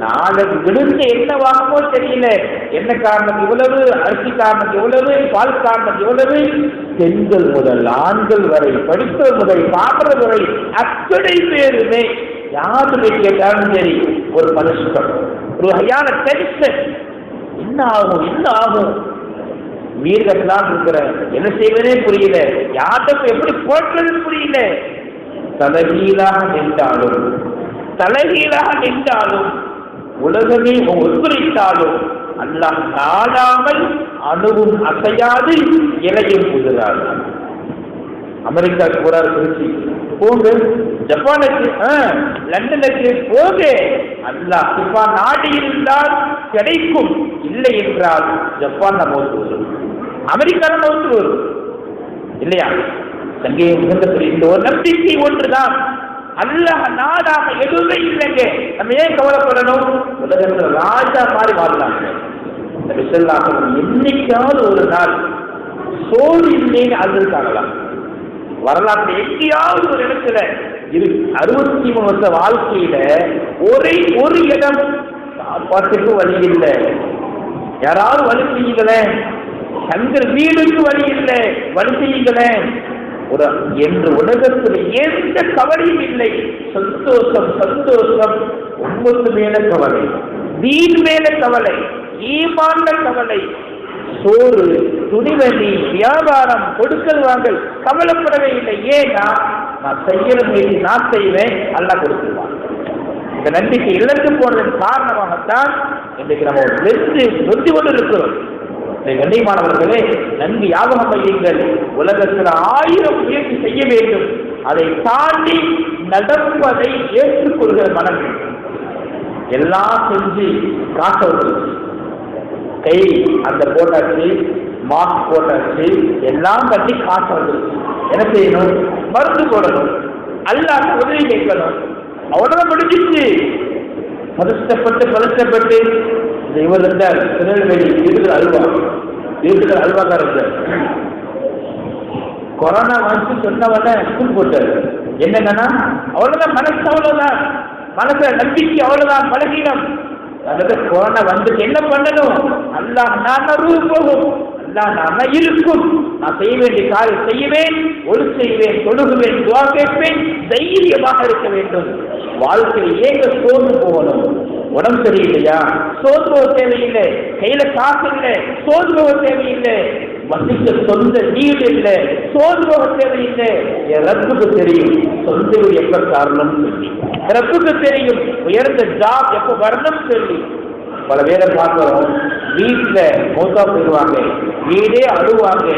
நாளைக்கு விழுந்து என்ன வாங்குமோ தெரியல. என்ன காரணம் இவ்வளவு, அரிசி காரணம் இவ்வளவு, பால் காரணம் இவ்வளவு, பெண்கள் முதல் ஆண்கள் வரை, படிப்பது முதல் சாப்பிடுறது வரை அத்தனை பேருமே யாருமே கேட்டாலும் சரி ஒரு மனுஷன் ஒரு வகையான டென்ஷன். என்ன ஆகும் என்ன ஆகும், வீடு கட்டலாம் இருக்கிற, என்ன செய்வதே புரியல, யார்கிட்ட எப்படி போற்றது புரியல. தலைகீழாக நின்றாலும் உலகமே ஒத்துழைத்தாலும் அல்லாஹ் நாடாமல் அணுவும் அசையாது, இலையும் புதுறாரு. அமெரிக்காவுக்கு போறாரு, திருச்சி போங்க, ஜப்பானுக்கு லண்டனுக்கு போக, அல்லாஹ் ஜப்பான் நாடு இருந்தால் கிடைக்கும், இல்லை என்றால் ஜப்பான் மௌத்து வரும், அமெரிக்கா மௌத்து வரும் இல்லையா? சங்கே இந்த ஒரு நம்பிக்கை ஒன்றுதான். அல்லாஹ் நாடாக எதுவுமே இல்லைங்க. நம்ம ஏன் கவலைப்படணும்? உலகத்தில் ராஜா மாதிரி வாழலாங்க. என்னைக்காவது ஒரு நாள் சோறு இல்லைன்னு அழுதுருக்காங்களா? வரலாற்று எங்கேயாவது ஒரு இடத்துல 63 வருஷ வாழ்க்கையில ஒரு இடம் சாப்பாட்டுக்கு வழி இல்லை, யாராவது வழி செய்யுங்களேன், தங்கள் வீடுக்கு வழி இல்லை, வழி செய்யுங்களேன் என்று உலகத்தில் எந்த கவலையும் இல்லை. சந்தோஷம் சந்தோஷம். உம்மத்து மேல கவலை, வீண் மேல கவலை, ஈமான்ல கவலை, சோறு துணிவெளி வியாபாரம் கொடுக்கல் வாங்கல் கவலைப்படவே இல்லை. ஏன்னா நான் செய்யற மீறி நான் செய்வேன், அல்லாஹ் கொடுத்துருவாங்க. இந்த நம்பிக்கை இழந்து போனதன் காரணமாகத்தான் இன்றைக்கு நம்ம நொந்து கொண்டு இருக்கிறோம். கண்ணியமானவர்களே, நன்கு ஞாபகம் வையுங்கள். உலகத்தில் 1000 முயற்சி செய்ய வேண்டும், அதை தாண்டி நடப்பதை ஏற்றுக்கொள்கிற மனம். எல்லாம் செஞ்சு காச வந்துருச்சு, கை அந்த போட்டாச்சு, மாஸ்க் போட்டாச்சு, எல்லாம் கட்டி காசு வந்துருச்சு. என்ன செய்யணும்? மருந்து போடணும், அல்லாஹ் உதவி கேட்கணும். அவ்வளவுதான் முடிஞ்சிச்சு. பதஷ்டப்பட்டு இந்த இவர் இருந்தார், திருநெல்வேலி வீட்டுக்கு அல்வாக்காரர், கொரோனா வந்து சொன்னவன ஸ்கூல் போட்டார். என்னன்னா அவ்வளவுதான், மனசு அவ்வளவுதான், மனசுல நம்பிக்கை அவ்வளவுதான், பலகீனம். கொரோனா வந்து என்ன பண்ணணும்? அல்லாஹ் நான் போகும், அல்லாஹ் நான் இருக்கும், நான் செய்ய வேண்டிய காரியம் செய்வேன், ஒழு செய்வேன், தொழுகுவேன், துவா கேட்பேன், தைரியமாக இருக்க வேண்டும். வாழ்க்கையில் ஏங்க சோர்ந்து போகணும்? உடம்பு சரியில்லையா? சோர்ந்து போக தேவையில்லை. கையில காசு இல்லை, சோர்ந்து போக தேவையில்லை. வசிக்க சொந்த வீடு இல்லை, சோர்ந்து போக தேவையில்லை. என் ரப்புக்கு தெரியும் சொந்த வீடு எப்ப காரணம் சொல்லி, ரப்புக்கு தெரியும் உயர்ந்த ஜாப் எப்ப வரணும் சொல்லி. பல பேரை பார்க்கிறோம், வீட்டுல மோசா போயிடுவாங்க, வீடே அழுவாங்க.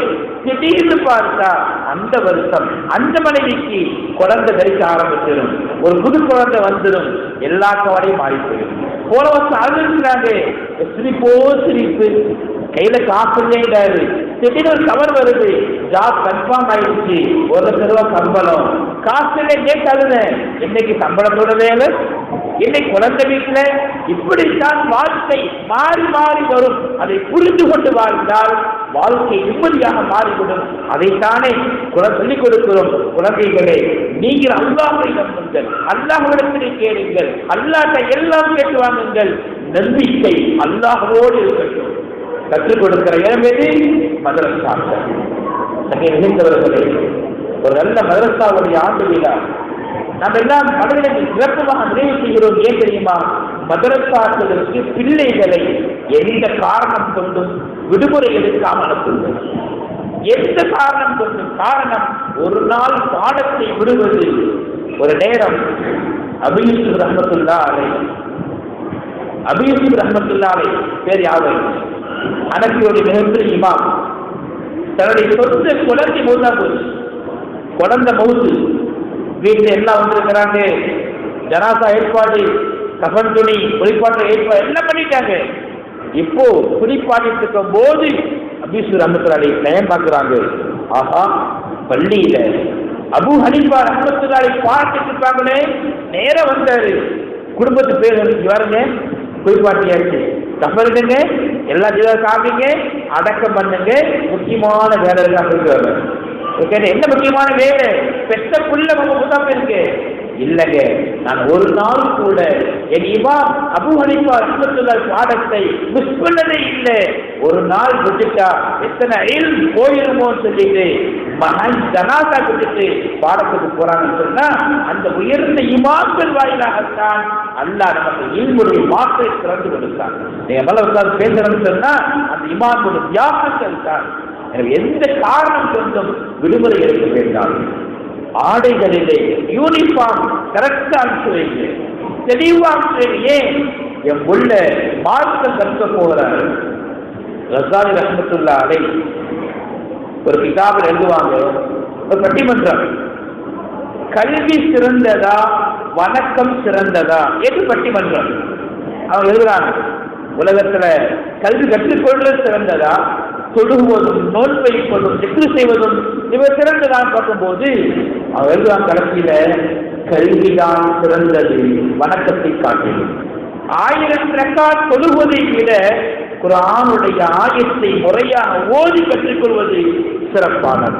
திடீர்னு பார்த்தா அந்த வருஷம் அந்த மனைவிக்கு குழந்தை தரிக்க ஆரம்பிச்சிடும், ஒரு புது குழந்தை வந்துடும், எல்லா கவலையும் மாறி போயிடும். போன வருஷம் அழுகிறாங்க, சிரிப்பு, கையில காசு இல்லைடாரு, திடீர்னு ஒரு கவர் வருது, ஜாப் கன்ஃபார்ம் ஆயிடுச்சு, 1 லட்சம் ரூபாய் சம்பளம், காசு இல்லை கேட்டாலுங்க, இன்னைக்கு சம்பளத்தோட வேலை, இன்னைக்கு குழந்தை வீட்டுல. இப்படித்தான் வாழ்க்கை மாறி மாறி வரும். அதை புரிந்து கொண்டு வாழ்ந்தால் வாழ்க்கை நிம்மதியாக மாறிவிடும். அதைத்தானே சொல்லிக் கொடுக்கிறோம். குழந்தைகளே, நீங்கள் அல்லாஹ்வை நம்புங்கள், அல்லாஹ்விடத்திலே கேளுங்கள், அல்லாஹ்வை எல்லாம் கேட்டு வாங்குங்கள், நம்பிக்கை அல்லாஹ்வோடு இருக்கட்டும். கற்றுக் கொடுக்கிற இடம் எது? மதரசாக்கள். நிகழ்ந்தவர்களே, ஒரு நல்ல மதரசாவுடைய ஆண்டு விழா நாம் எல்லாம் மனிதர்கள் சிறப்புமாக நிறைவு செய்கிறோம். ஏன் தெரியுமா? மதரசாக்களுக்கு பிள்ளைகளை எந்த காரணம் கொண்டும் விடுமுறை எடுக்காமல் அனுப்புங்கள். எந்த காரணம் கொண்டும். காரணம், ஒரு நாள் பாடத்தை விடுவது. ஒரு நேரம் அபூ யூசுப் ரஹ்மத்துல்லாஹி அலைஹி பேர் யாவை, அனபியோடைய மிகப்பெரிய இமாம், தன்னுடைய சொந்த குழந்தை மௌத்தா போச்சு. குழந்தை மௌத்து, வீட்டில் எல்லாம் வந்திருக்கிறாங்க, ஜனாசா ஏற்பாடு, கஃன் துணி, குளிப்பாட்டு ஏற்பாடு எல்லாம் பண்ணிட்டாங்க. இப்போ குளிப்பாட்டிட்டு இருக்கும் போது அபூ யூசுப் ரஹ்மத்துல்லாஹி நயம் பார்க்கிறாங்க. ஆஹா, பள்ளியில அபூ ஹனீஃபா ரஹ்மத்துல்லாஹி பார்த்துட்டு இருப்பாங்களே, நேரம் வந்தாரு. குடும்பத்து பேர் பாருங்க, குளிப்பாட்டியாச்சு, கஃபனுங்க, எல்லா ஜீவம் காமிங்க, அடக்கம் பண்ணுங்க, முக்கியமான வேலை எல்லாம் சொல்லுவாங்க. என்ன முக்கியமான வேலை? பெற்ற புள்ள முகம் இருக்கு இல்லைங்க. நான் ஒரு நாள் கூட என் இமாம் அபூ ஹனீஃபா ரஹ்மத்துல்லாஹி பாடத்தை மிஸ் பண்ணதே இல்லை. ஒரு நாள் விட்டுட்டா எத்தனை இல்ம் போயிருமோன்னு சொல்லிட்டு மகன் ஜனாசா விட்டுட்டு பாடத்துக்கு போறாங்கன்னு சொன்னா, அந்த உயர்ந்த இமாம்கள் வாயிலாகத்தான் அல்லாஹ் நமக்கு இல்முடைய மாற்றை திறந்து கொடுத்தான். நீங்க மேல பேசுறேன்னு சொன்னா அந்த இமாம்களுடைய தியாகங்கள் தான். எனவே எந்த காரணம் கொண்டும் விடுமுறை எடுக்க வேண்டாம். ஆடைகளிலே யூனிஃபார்ம் கரெக்டா அனுப்பிச்சு, தெளிவாக. ஏன் என் உள்ள மார்க்கம் கற்க போகிறார். ரஸாலி ரஹ்மத்துல்லாஹி அலைஹி ஒரு கிதாபில் எழுதுவாங்க, ஒரு பட்டிமன்றம், கல்வி சிறந்ததா வணக்கம் சிறந்ததா என்று பட்டிமன்றம். அவங்க எழுதுறாங்க, உலகத்துல கல்வி கற்றுக்கொள்வது சிறந்ததா, தொழுகுவதும் நோன்பு வைப்பதும் திக்ரு செய்வதும் இவர் சிறந்ததான் பார்க்கும்போது அவர் எழுதுவான் கடைசியில, கல்விதான் சிறந்தது வணக்கத்தை காட்டிலும். 1000 ரக்காத் தொழுவதை விட குர்ஆனுடைய ஆயத்தை முறையாக ஓதி கற்றுக்கொள்வது சிறப்பானது.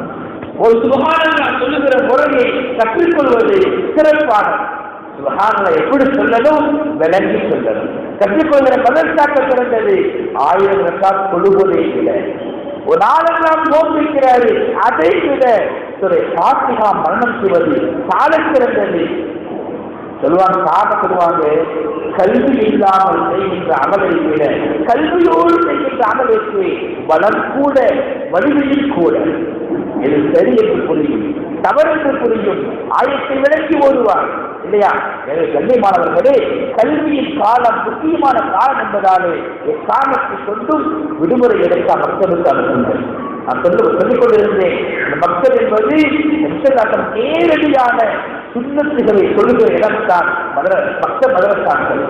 ஒரு சுப்ஹானல்லாஹ் சொல்லுகிற முறையை கற்றுக்கொள்வது சிறப்பானது. சுப்ஹானல்லாஹ் எப்படி சொல்லணும் விளங்கி சொல்லணும். கற்றுக்கொள்கிற மதரசாக்க சிறந்தது 1000 ரக்காத் தொழுவதை விட. ஒரு நாளெல்லாம் நோக்கிக்கிறாரு, அதை விட ஃபாத்திஹா மரணம் செய்வது சால சிறந்தது சொல்லுவாங்க. காரணம் சொல்லுவாங்க, கல்வி இல்லாமல் செய்கின்ற அமலை விட கல்வியோடு செய்கின்ற அமலுக்கு பலம் கூட வலிமையில் கூட. இது சரி என்று புரியும், தவறு என்று புரியும், ஆயத்தை விளக்கி ஓடுவார் இல்லையா? எனவே கண்ணியமானவர்களே, கல்வியின் காலம் முக்கியமான காலம் என்பதாலே எக்காலத்தை கொண்டும் விடுமுறை எடுக்க மக்களுக்கு அனுப்புங்கள். நான் சொல்லிக் கொண்டிருந்தேன், இந்த மக்கள் என்பது நேரடியான சுண்ணத்துகளை சொல்லுகிற இடம்தான் மக்கள் மதரசாக்கள்.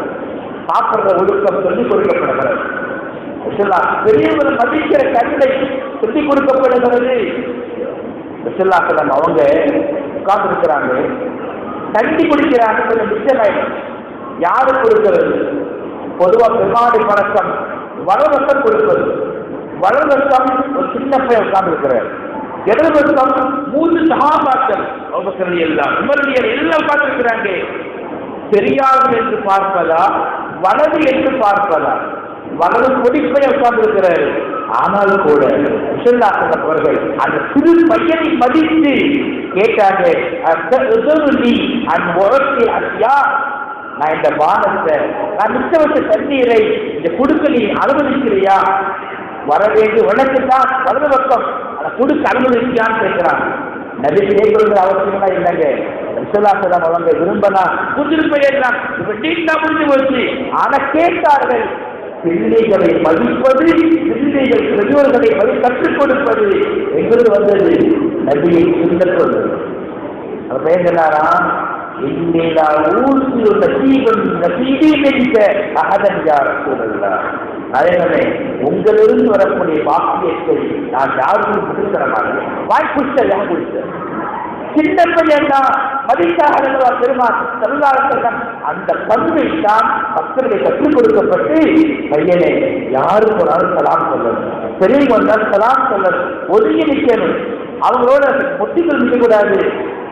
சாப்பிடுற ஒழுக்கம் சொல்லிக் கொடுக்கப்படுகிறது, பெரியவர் மதிக்கிற கல்லை சொல்லிக் கொடுக்கப்படுகிறது. அவங்க உட்கார்ந்து இருக்கிறாங்க, தண்ணி குடிக்கிறாங்க, கொஞ்சம் மிச்சம் யாரு கொடுக்கிறது? பொதுவாக பெருமாடி பழக்கம் வளரசம் கொடுப்பது. வளரசம் ஒரு சின்ன பையன் உட்கார்ந்து இருக்கிறார். எதிர்வசம் 3 சஹாபாக்கள் எல்லாம் உமரியர் எல்லாம் பார்த்திருக்கிறாங்க. பெரியார்கள் என்று பார்ப்பதா வலது என்று பார்ப்பதா? வலது கொடிப்பை உட்கார்ந்து இருக்கிறார். ஆனால் கூட அவர்கள் அந்த சிறு பையனை மதித்து கேட்டாங்க, நான் இந்த பானத்தை, நான் மிச்ச வச்ச தண்ணீரை இந்த குடுக்க நீ அனுமதிக்கிறியா? வர வேண்டிய உனக்குத்தான் வலது பக்கம் அதை குடுக்க அனுமதிக்கிறான்னு கேட்கிறாங்க. நபி கேட்கறது அவசியமா இல்லைங்க. அவங்க விரும்பினா புதிருப்பையெல்லாம் முடிஞ்சு போச்சு. ஆனா கேட்டார்கள், பிள்ளைகளை மதிப்பது, பிள்ளைகள் பெரியோர்களை கற்றுக் கொடுப்பது எங்கிறது வந்தது நபியை சுந்தர். அவர் பேசினாரா, உங்களிருந்து வரக்கூடிய பாக்கியத்தை நான் யாருக்கும் கொடுக்கிற மாதிரி வாய்ப்புகள் கொடுத்தேன். சின்ன பையன் தான் மதிக்காக பெருமாள் சமுதாயத்திடம் அந்த பண்பை தான் மக்களுக்கு கற்றுக் கொடுக்கப்பட்டு, பையனே யாருக்கு போனாலும் சலாம் சொல்லணும், பெரியவங்க வந்தாலும் சலாம் சொல்லணும், ஒதுங்கி நிற்கணும், அவங்களோட முட்டிகள் நிற்கக்கூடாது.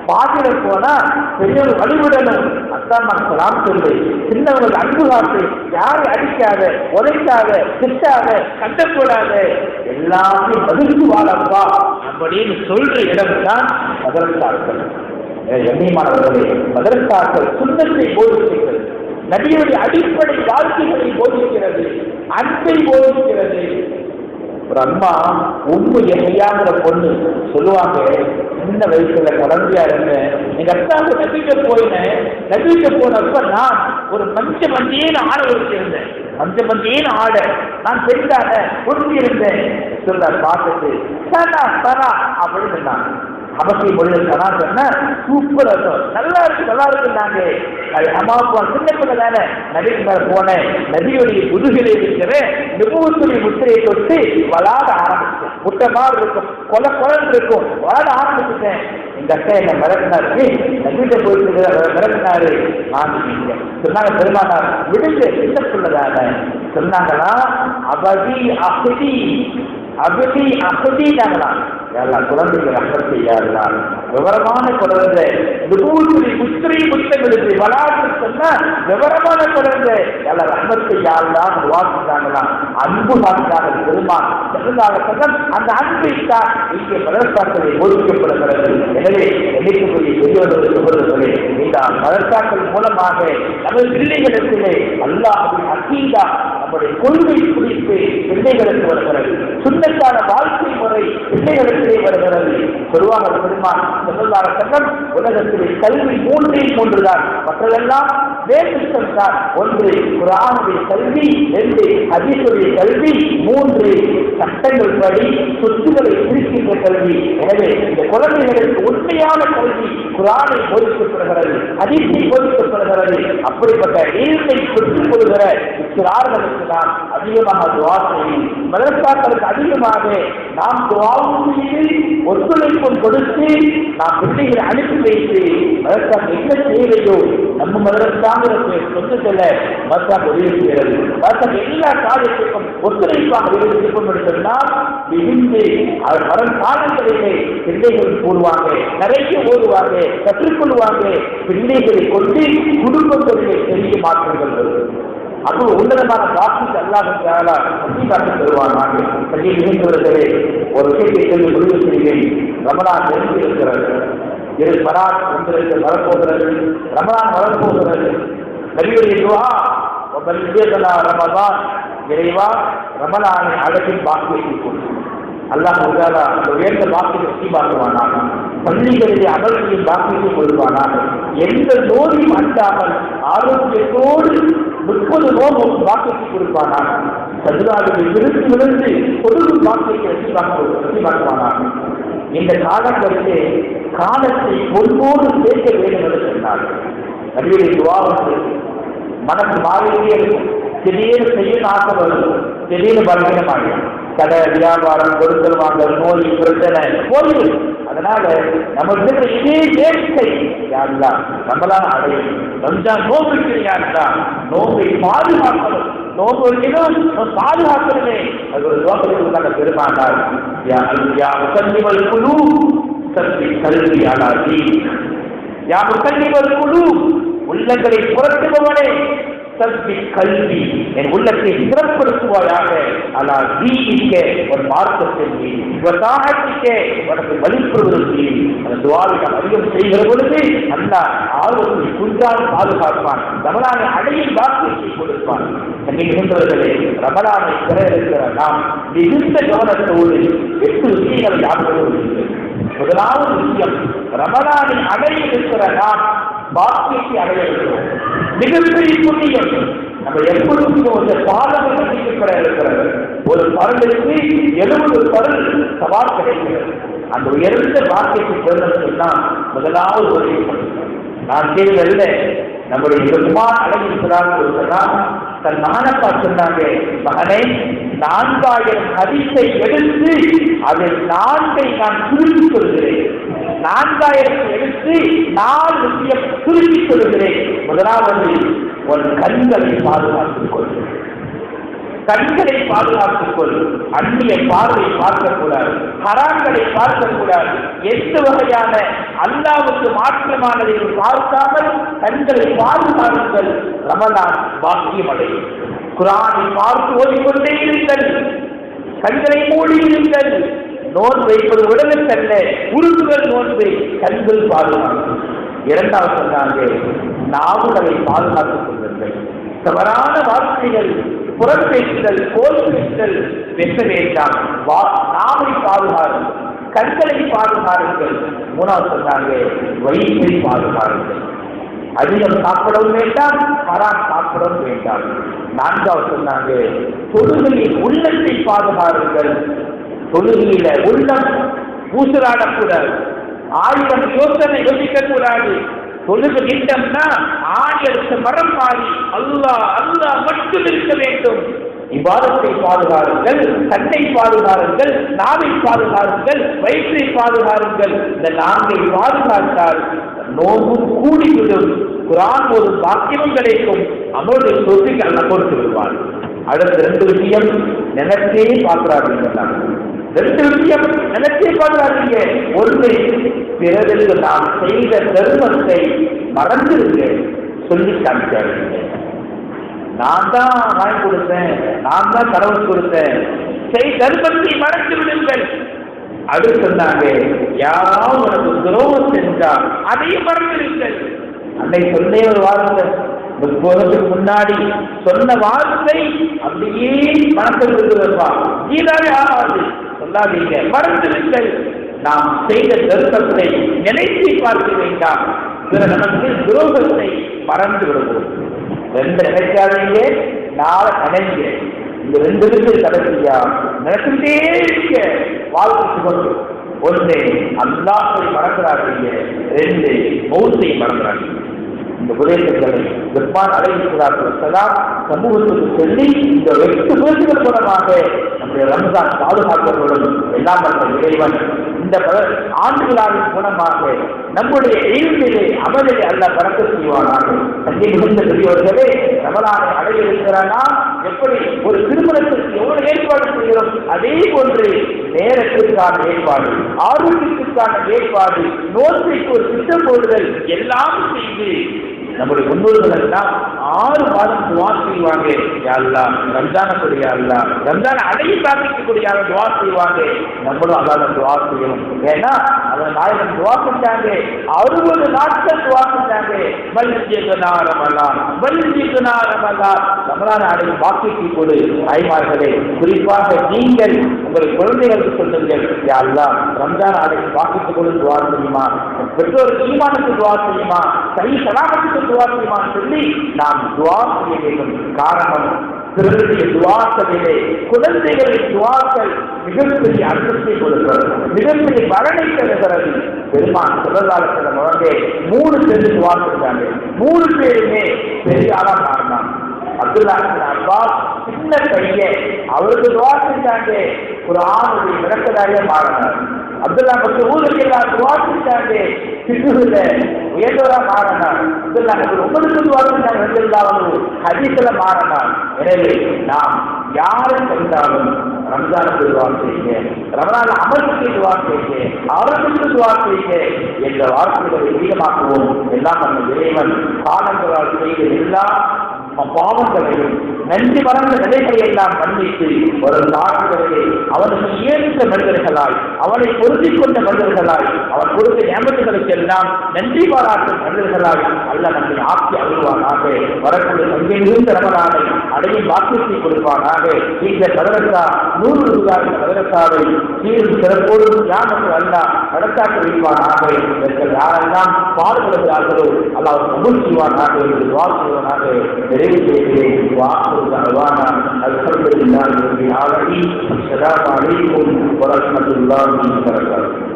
பாதியில போனா பெரியவர் வழிவிடணும், அஸ்ஸலாமு அலைக்கும் சொல்லு, சின்னவர்கள் அன்பு காட்டு, யாரும் அடிக்காத, உதைக்காத, திட்டாத, கண்டக்கூடாத, எல்லாத்தையும் மகிழ்ச்சி வாழப்பா அப்படின்னு சொல்ற இடம் தான் மதரசாக்கள். கண்ணியமானவர்களே, மதரசாக்கள் சுன்னத்தை போதிக்கிறது, நபியுடைய அடிப்படை வாழ்க்கைகளை போதிக்கிறது, அன்பை போதிக்கிறது. ஒரு அம்மா உண்மை எகையாங்கிற பொண்ணு சொல்லுவாங்க, சின்ன வயசுல குழந்தையா இருந்தேன், எங்க அத்தாவுக்கு நபிக்க போயினேன், நபிக்க போனப்ப நான் ஒரு மஞ்சேன்னு ஆட வச்சிருந்தேன், மஞ்சேன்னு ஆட நான் பெரிதாக பொருந்தி இருந்தேன் சொல்ல பார்த்துட்டு சனா சனா அப்படின்னு நான் அவசிய மொழியில் சனா சொன்ன சூப்பர் அர்த்தம், நல்லா இருக்குன்னாங்க. அது அம்மாவுக்கு சின்ன பிள்ளை தானே, நபிக்கு மேல போனேன், நபியுடைய முதுகிலே இருக்கிற நிபுணத்துடைய முத்திரையை தொட்டு வளாட ஆரம்பிச்சேன். முட்டை மாதிரி இருக்கும், கொலன்னு இருக்கும், வளாட ஆரம்பிச்சுட்டேன். எங்க அக்கா என்ன மிரட்டினாரு, நபிட்ட போயிட்டு மிரட்டினாரு, சொன்னாங்க பெருமானார் விடுங்க, சின்ன பிள்ளை தானே சொன்னாங்களா, அபதி அகதி அபதி அகதினாங்களா, எல்லாம் குழந்தைகள் அகல் செய்யாதான் விவரமான குழந்தை முத்தங்களுக்கு வளாட்டு சொன்னா விவரமான குழந்தை எல்லாம் ரஹ்மத்தை யாருதான் உருவாக்குறாங்களாம், அன்பு காட்டுறாங்க பெருமான் அந்த அன்பை தான் இங்கே மதரசாக்களை போதிக்கப்படுகிறது. எனவே எண்ணிக்கக்கூடிய பெரியவர்களே, இந்த மதரசாக்கள் மூலமாக நமது பிள்ளைகளிடத்திலே அல்லாஹ்வின் அகீதா நம்முடைய கொள்கை குறித்து பிள்ளைகளுக்கு வருகிறது, சுன்னத்தான வாழ்க்கை முறை பிள்ளைகளிடத்திலே வருகிறது. சொல்லுவாங்க பெருமான் ஸல்லல்லாஹு அலைஹி வஸல்லம், உலகத்திலே கல்வி மூன்றில் மூன்றுதான், மற்றதெல்லாம் வேதம் தான். ஒன்று குர்ஆனுடைய கல்வி, இரண்டு ஹதீஸுடைய கல்வி, மூன்று சட்டங்கள் படி சொத்துக்களை பிரிக்கின்ற கல்வி. எனவே இந்த குழந்தைகளுக்கு உண்மையான கல்வி குர்ஆனை போதிக்கப்படுகிறது, ஹதீஸை போதிக்கப்படுகிறது. அப்படிப்பட்ட இல்மை பெற்றுக் கொள்கிற இஸ்லார்களுக்கு நாம் அதிகமாக துஆ செய்யும், மதரசாக்களுக்கு அதிகமாக நாம் துஆவும் செய்து ஒத்துழைப்பும் கொடுத்து நாம் பிள்ளைகளை அனுப்பி வைத்து மதரசாக்கு என்ன தேவையோ நம்ம மதரசாங்கிற சொந்தத்தில் மதரசாக்கு உதவி செய்கிறது. மதரசாக்கு எல்லா காலத்திற்கும் ஒத்துழைப்பாக இருக்கும் சொன்னால் மிகுந்து அவர் வரும் காலங்களிலே பிள்ளைகள் கூடுவாங்க, நிறைய ஓடுவாங்க, கற்றுக்கொள்வாங்க. பிள்ளைகளை கொண்டு குடும்பங்களிலே பெரிய மாற்றங்கள் வரும். அப்போ உன்னதமான காட்சி அல்லாஹ் காட்டி தருவாங்க. நிகழ்ந்தவர்களே, ஒரு விஷயத்தை சொல்லி முடிவு செய்கிறேன். ரமலான் நெருங்கி இருக்கிறது, இரு பராத் ஒன்றிற்கு வரப்போகிறது, ரமலான் வரப்போகிறது. நபியுடைய துஆ ரமலான், இறைவா ரமலானை அழகின் பாக்கியத்தை கொண்டு அல்லாஹ் அந்த உயர்ந்த பாக்கியத்தை சீபாக்குவானாக, பள்ளிகளிலே அமல்களின் பாக்கியத்தை கொள்வானாக, எந்த நோயும் அண்டாமல் ஆரோக்கியத்தோடு 30 நோம்பு பாக்கியத்தை கொடுப்பானாக, சதுராவிலே விழுந்து பொது பாக்கியத்தை சீபாக்குவானாக. இந்த காலங்களிலே காலத்தை பொன்போடு சேர்க்க வேண்டும் என்று சொன்னார். நபியுடைய துஆவுக்கு மனசு மாறியே இருக்கும். திடீர்னு செய்ய ஆசை வரும், திடீர்னு பலவீனமாகும். கடை வியாபாரம், கொடுக்கல் வாங்கல், நோய் பிரச்சனை போயிடும். அதனால நம்ம இதே வேட்கை யாருதான் நம்மளால அடையும். ரம்ஜான் நோம்பு இருக்கிறீங்களா, நோம்பை பாதுகாக்கணும், நோம்பு வைக்கணும், பாதுகாக்கணுமே. அது ஒரு நோக்கத்துக்கு பெருமானார். முசல்லிமல் குழு சக்தி கல்வி ஆனாதி, யா முசல்லிமல் குழு உள்ளங்களை புரட்டுபவனே, சல்வி கல்வி என் உள்ளத்தை சிறப்படுத்துவாயாக. ஆனால் தீனிக்க ஒரு மார்க்கத்தின் மீது விவசாயத்திக்க உனக்கு வழிபடுவதற்கு அந்த துஆவை நாம் அதிகம் செய்கிற பொழுது அல்லா ஆர்வத்தை குன்றால் பாதுகாப்பான், ரமலானை அடையும் பாக்கியத்தை கொடுப்பான். நிகழ்ந்தவர்களே, ரமலானை பெற இருக்கிற நாம் மிகுந்த கவனத்தோடு 8 விஷயங்களை ஞாபகம். முதலாவது விஷயம், ரமலானை அடைய இருக்கிற நாம் பாக்கியத்தை அடைய இருக்கிறோம். மிகப்பெரிய புண்ணியம். நம்ம எப்பொழுதும் ஒரு பாதகம் அறிவிக்கப்பட இருக்கிறது. ஒரு பரலுக்கு 70 பரல் சவால் கிடைக்கிறது. அந்த உயர்ந்த பாக்கியத்தை பெறுவதற்கு முதலாவது ஒரு நான் கேள்வி நம்முடைய குமார் அழகிருக்கிறார். தன் நானப்பா சொன்னாங்க, மகனை 4000 ஹதீஸை எடுத்து அதில் 4ஐ நான் சுருக்கிக் கொள்கிறேன். 4000 எடுத்து 4 விஷயம் சுருக்கிக் கொள்கிறேன். முதலாவது உன் கண்களை பாதுகாத்துக் கொள்கிறேன். கண்களை பாதுகாத்துக் கொள். அந்நிய பார்வை பார்க்கக்கூடாது, ஹராம்களை பார்க்கக்கூடாது. எந்த வகையான அல்லாஹ்வுக்கு மாற்றமானதை பார்க்காமல் கண்களை பாதுகாருங்கள். ரமலான் பாக்கியம் அடையும். குர்ஆனை பார்த்து ஓதிக்கொண்டே இருங்கள். கண்களை மூடியிருங்கள். நோன்பு வைப்பது உடலுக்கல்ல, உறுப்புகள் நோன்பு, கண்கள் பாதுகாப்பு. இரண்டாவது சொன்னாங்க, நாவுகளை பாதுகாத்துக் கொள்ளுங்கள். தவறான வார்த்தைகள், புறப்பேசுதல், கோல் பேசுதல் வெட்ட வேண்டாம். நாவை பாதுகாருங்கள், கண்களை பாதுகாருங்கள். மூணாவது சொன்னாங்க, வயிற்றை பாதுகாருங்கள். அதிகம் சாப்பிடவும் வேண்டாம், ஹராம் சாப்பிடவும் வேண்டாம். நான்காவது சொன்னாங்க, தொழுகையில் உள்ளத்தை பாதுகாருங்கள். தொழுகையில உள்ளம் ஊசலாடக்கூடாது, 1000 யோசனை யோசிக்கக்கூடாது. தொழுகை நின்றம்னா 1000 மரம் மாறி அல்லாஹ் அல்லாஹ் மட்டும் இருக்க வேண்டும். இபாதத்தை பாதுகாருங்கள், கண்ணை பாதுகாருங்கள், நாவை பாதுகாருங்கள், வயிற்றை பாதுகாருங்கள். இந்த 4ஐ பாதுகாத்தால் நோன்பு கூடிவிடும். குர்ஆன் ஒரு பாக்கியம் கிடைக்கும். அவருடைய சொத்துக்கு அல்ல கொடுத்து விடுவார். அடுத்த 2 விஷயம் நினைச்சே பார்க்கிறார்கள். 2 விஷயம் நினைச்சே பார்க்கிறாங்க. ஒன்று, பிறருக்கு நாம் செய்த தர்மத்தை மறந்துருங்க சொல்லி காமிக்காதீங்க. நான் தான் வாங்கி கொடுத்தேன், நான் தான் கடவுள் கொடுத்தேன், தர்மத்தை மறந்து விடுங்கள். அது சொன்னாங்க, யாராவது உனக்கு துரோகம் சென்றால் அதையும் மறந்துவிடுங்கள். அன்னை சொன்ன ஒரு வார்த்தை, 30 வருஷத்துக்கு முன்னாடி சொன்ன வார்த்தை அப்படியே மனத்தில் இருக்குதுப்பா, நீதாவே ஆகாது சொல்லாதீங்க, மறந்துவிடுங்கள். நாம் செய்த தர்மத்தை நினைத்து பார்க்க வேண்டாம். நமக்கு துரோகத்தை மறந்து விடுவோம். 2 நினைக்காதீங்க, 4 நினைங்க. இந்த 2 விஷயம் கடைசியா நினைச்சுட்டே இருக்க வாழ்க்கை கொண்டு. 1, அல்லாஹ்வை மறக்கிறாதீங்க. 2, மௌத்தை மறக்கிறாதீங்க. இந்த உபதேசங்களை லுக்மான் அலைஹிஸ்ஸலாத்து வஸ்ஸலாம் சமூகத்துக்கு சொல்லி இந்த 8 பேசுகள் மூலமாக நம்முடைய ரம்ஜான் பாதுகாக்கப்படும். எல்லாம் வல்ல இறைவன் இந்த ஆண்டுகளாவின் மூலமாக நம்முடைய இல்மிலே அமலிலே அல்லாஹ் பரக்கத் செய்வானாக. அங்கே மிகுந்த பெரியவர்களே, ரமலானை அடைய இருக்கிறானா எப்படி ஒரு திருமணத்திற்கு எவ்வளவு ஏற்பாடு செய்கிறோம், அதே போன்று நேரத்திற்கான ஏற்பாடு, ஆரோக்கியத்திற்கான ஏற்பாடு, நோய்க்கு ஒரு திட்டம் போடுதல் எல்லாம் செய்து நம்முடைய முன்னோர்கள் எல்லாம் 6 மாதம் துவா செய்வாங்க. யா அல்லாஹ் ரம்ஜானுடைய அல்லாஹ் ரம்ஜான் அடைய பிரார்த்திக்கக்கூடிய துவா செய்வாங்க. நம்மளும் அல்லாஹ் துவா செய்யணும். ஏன்னா அவன் நாயகன் துவா செஞ்சாங்க, 60 நாட்கள் துவா செஞ்சாங்க. வல்ஜிகுனா ரமலான், வல்ஜிகுனா ரமலான், ரமலான் அடையும் வாக்கிற்கு கொடு. தாய்மார்களே, குறிப்பாக நீங்கள் உங்கள் குழந்தைகளுக்கு சொல்லுங்கள், யா அல்லாஹ் ரம்ஜான் அடையும் வாக்கிற்கு கொடு, துவா செய்யுமா, பெற்றோருக்கு ஈமானுக்கு துவா செய்யுமா, சரி சலாமத்துக்கு துவா செய்யுமா சொல்லி நாம் துவா செய்ய வேண்டும். காரணம், பிறருடைய துவாக்களிலே குழந்தைகளின் துவாக்கள் மிகப்பெரிய அர்த்தத்தை கொடுக்கிறது, மிகப்பெரிய பலனை தருகிறது. பெருமான் ஸல்லல்லாஹு அலைஹி வஸல்லம் அவர்கள் 3 பேர் துவா செஞ்சாங்க. 3 பேருமே பெரிய ஆளா மாறினாங்க. அப்துல்லாஹ் இப்னு அப்பாஸ் சின்ன பையன், அவருக்கு துவா செஞ்சாங்க, குர்ஆனுடைய விளக்கதாரியா மாறினார். அப்துல்லாஹ் மஸ்ஊத் ரலியல்லாஹு துவா செஞ்சாங்க, ஃபிக்ஹ்ல உயர்ந்தவரா மாறினார். அப்துல்லாஹ் உங்களுக்கு துவா செஞ்சாங்க, ரலியல்லாஹு ஹதீஸ்ல மாறினார். எனவே நாம் யாரை கண்டாலும் ரம்ஜானுக்கு துவா செய்யுங்க, ரமலான் அமலுக்கு துவா செய்யுங்க, ஆரோக்கியத்துக்கு துவா செய்யுங்க என்ற வார்த்தைகளை அதிகமாக்குவோம். எல்லாம் நம்ம இறைவன் காலங்களால் செய்த எல்லா பாவங்களையும் நன்றி மறந்த நிலைகளை எல்லாம் மன்னித்து ஒரு நாட்களிலே அவனுக்கு ஏற்ற மனிதர்களாய், அவனை பொருத்திக் கொண்ட மனிதர்களாய், அவன் கொடுத்த நியமத்துகளுக்கு எல்லாம் நன்றி பாராட்டும் மனிதர்களாய் அல்லாஹ் நம்மை ஆக்கி அருள்வானாக. வரக்கூடிய சங்கை மிகுந்த ரமலானை அடையும் வாக்குறுதி கொடுப்பானாக. இந்த மதரசா 100 ரூபாய் மதரசாவை சீரும் சிறப்போடு யாருக்கு அல்லாஹ் நடத்தாக்க வைப்பானாக. இவர்கள் யாரெல்லாம் பாடுபடுகிறார்களோ அல்லாஹ் கபூல் செய்வானாக என்று துஆ செய்வானாக. நிறைவு செய்கிறேன். வாக்குறுதி அல்வானா அல்ஹம்துலில்லாஹி ரப்பில் ஆலமீன். அஸ்ஸலாமு அலைக்கும் வரஹ்மத்துல்லாஹி வபரகாத்துஹு.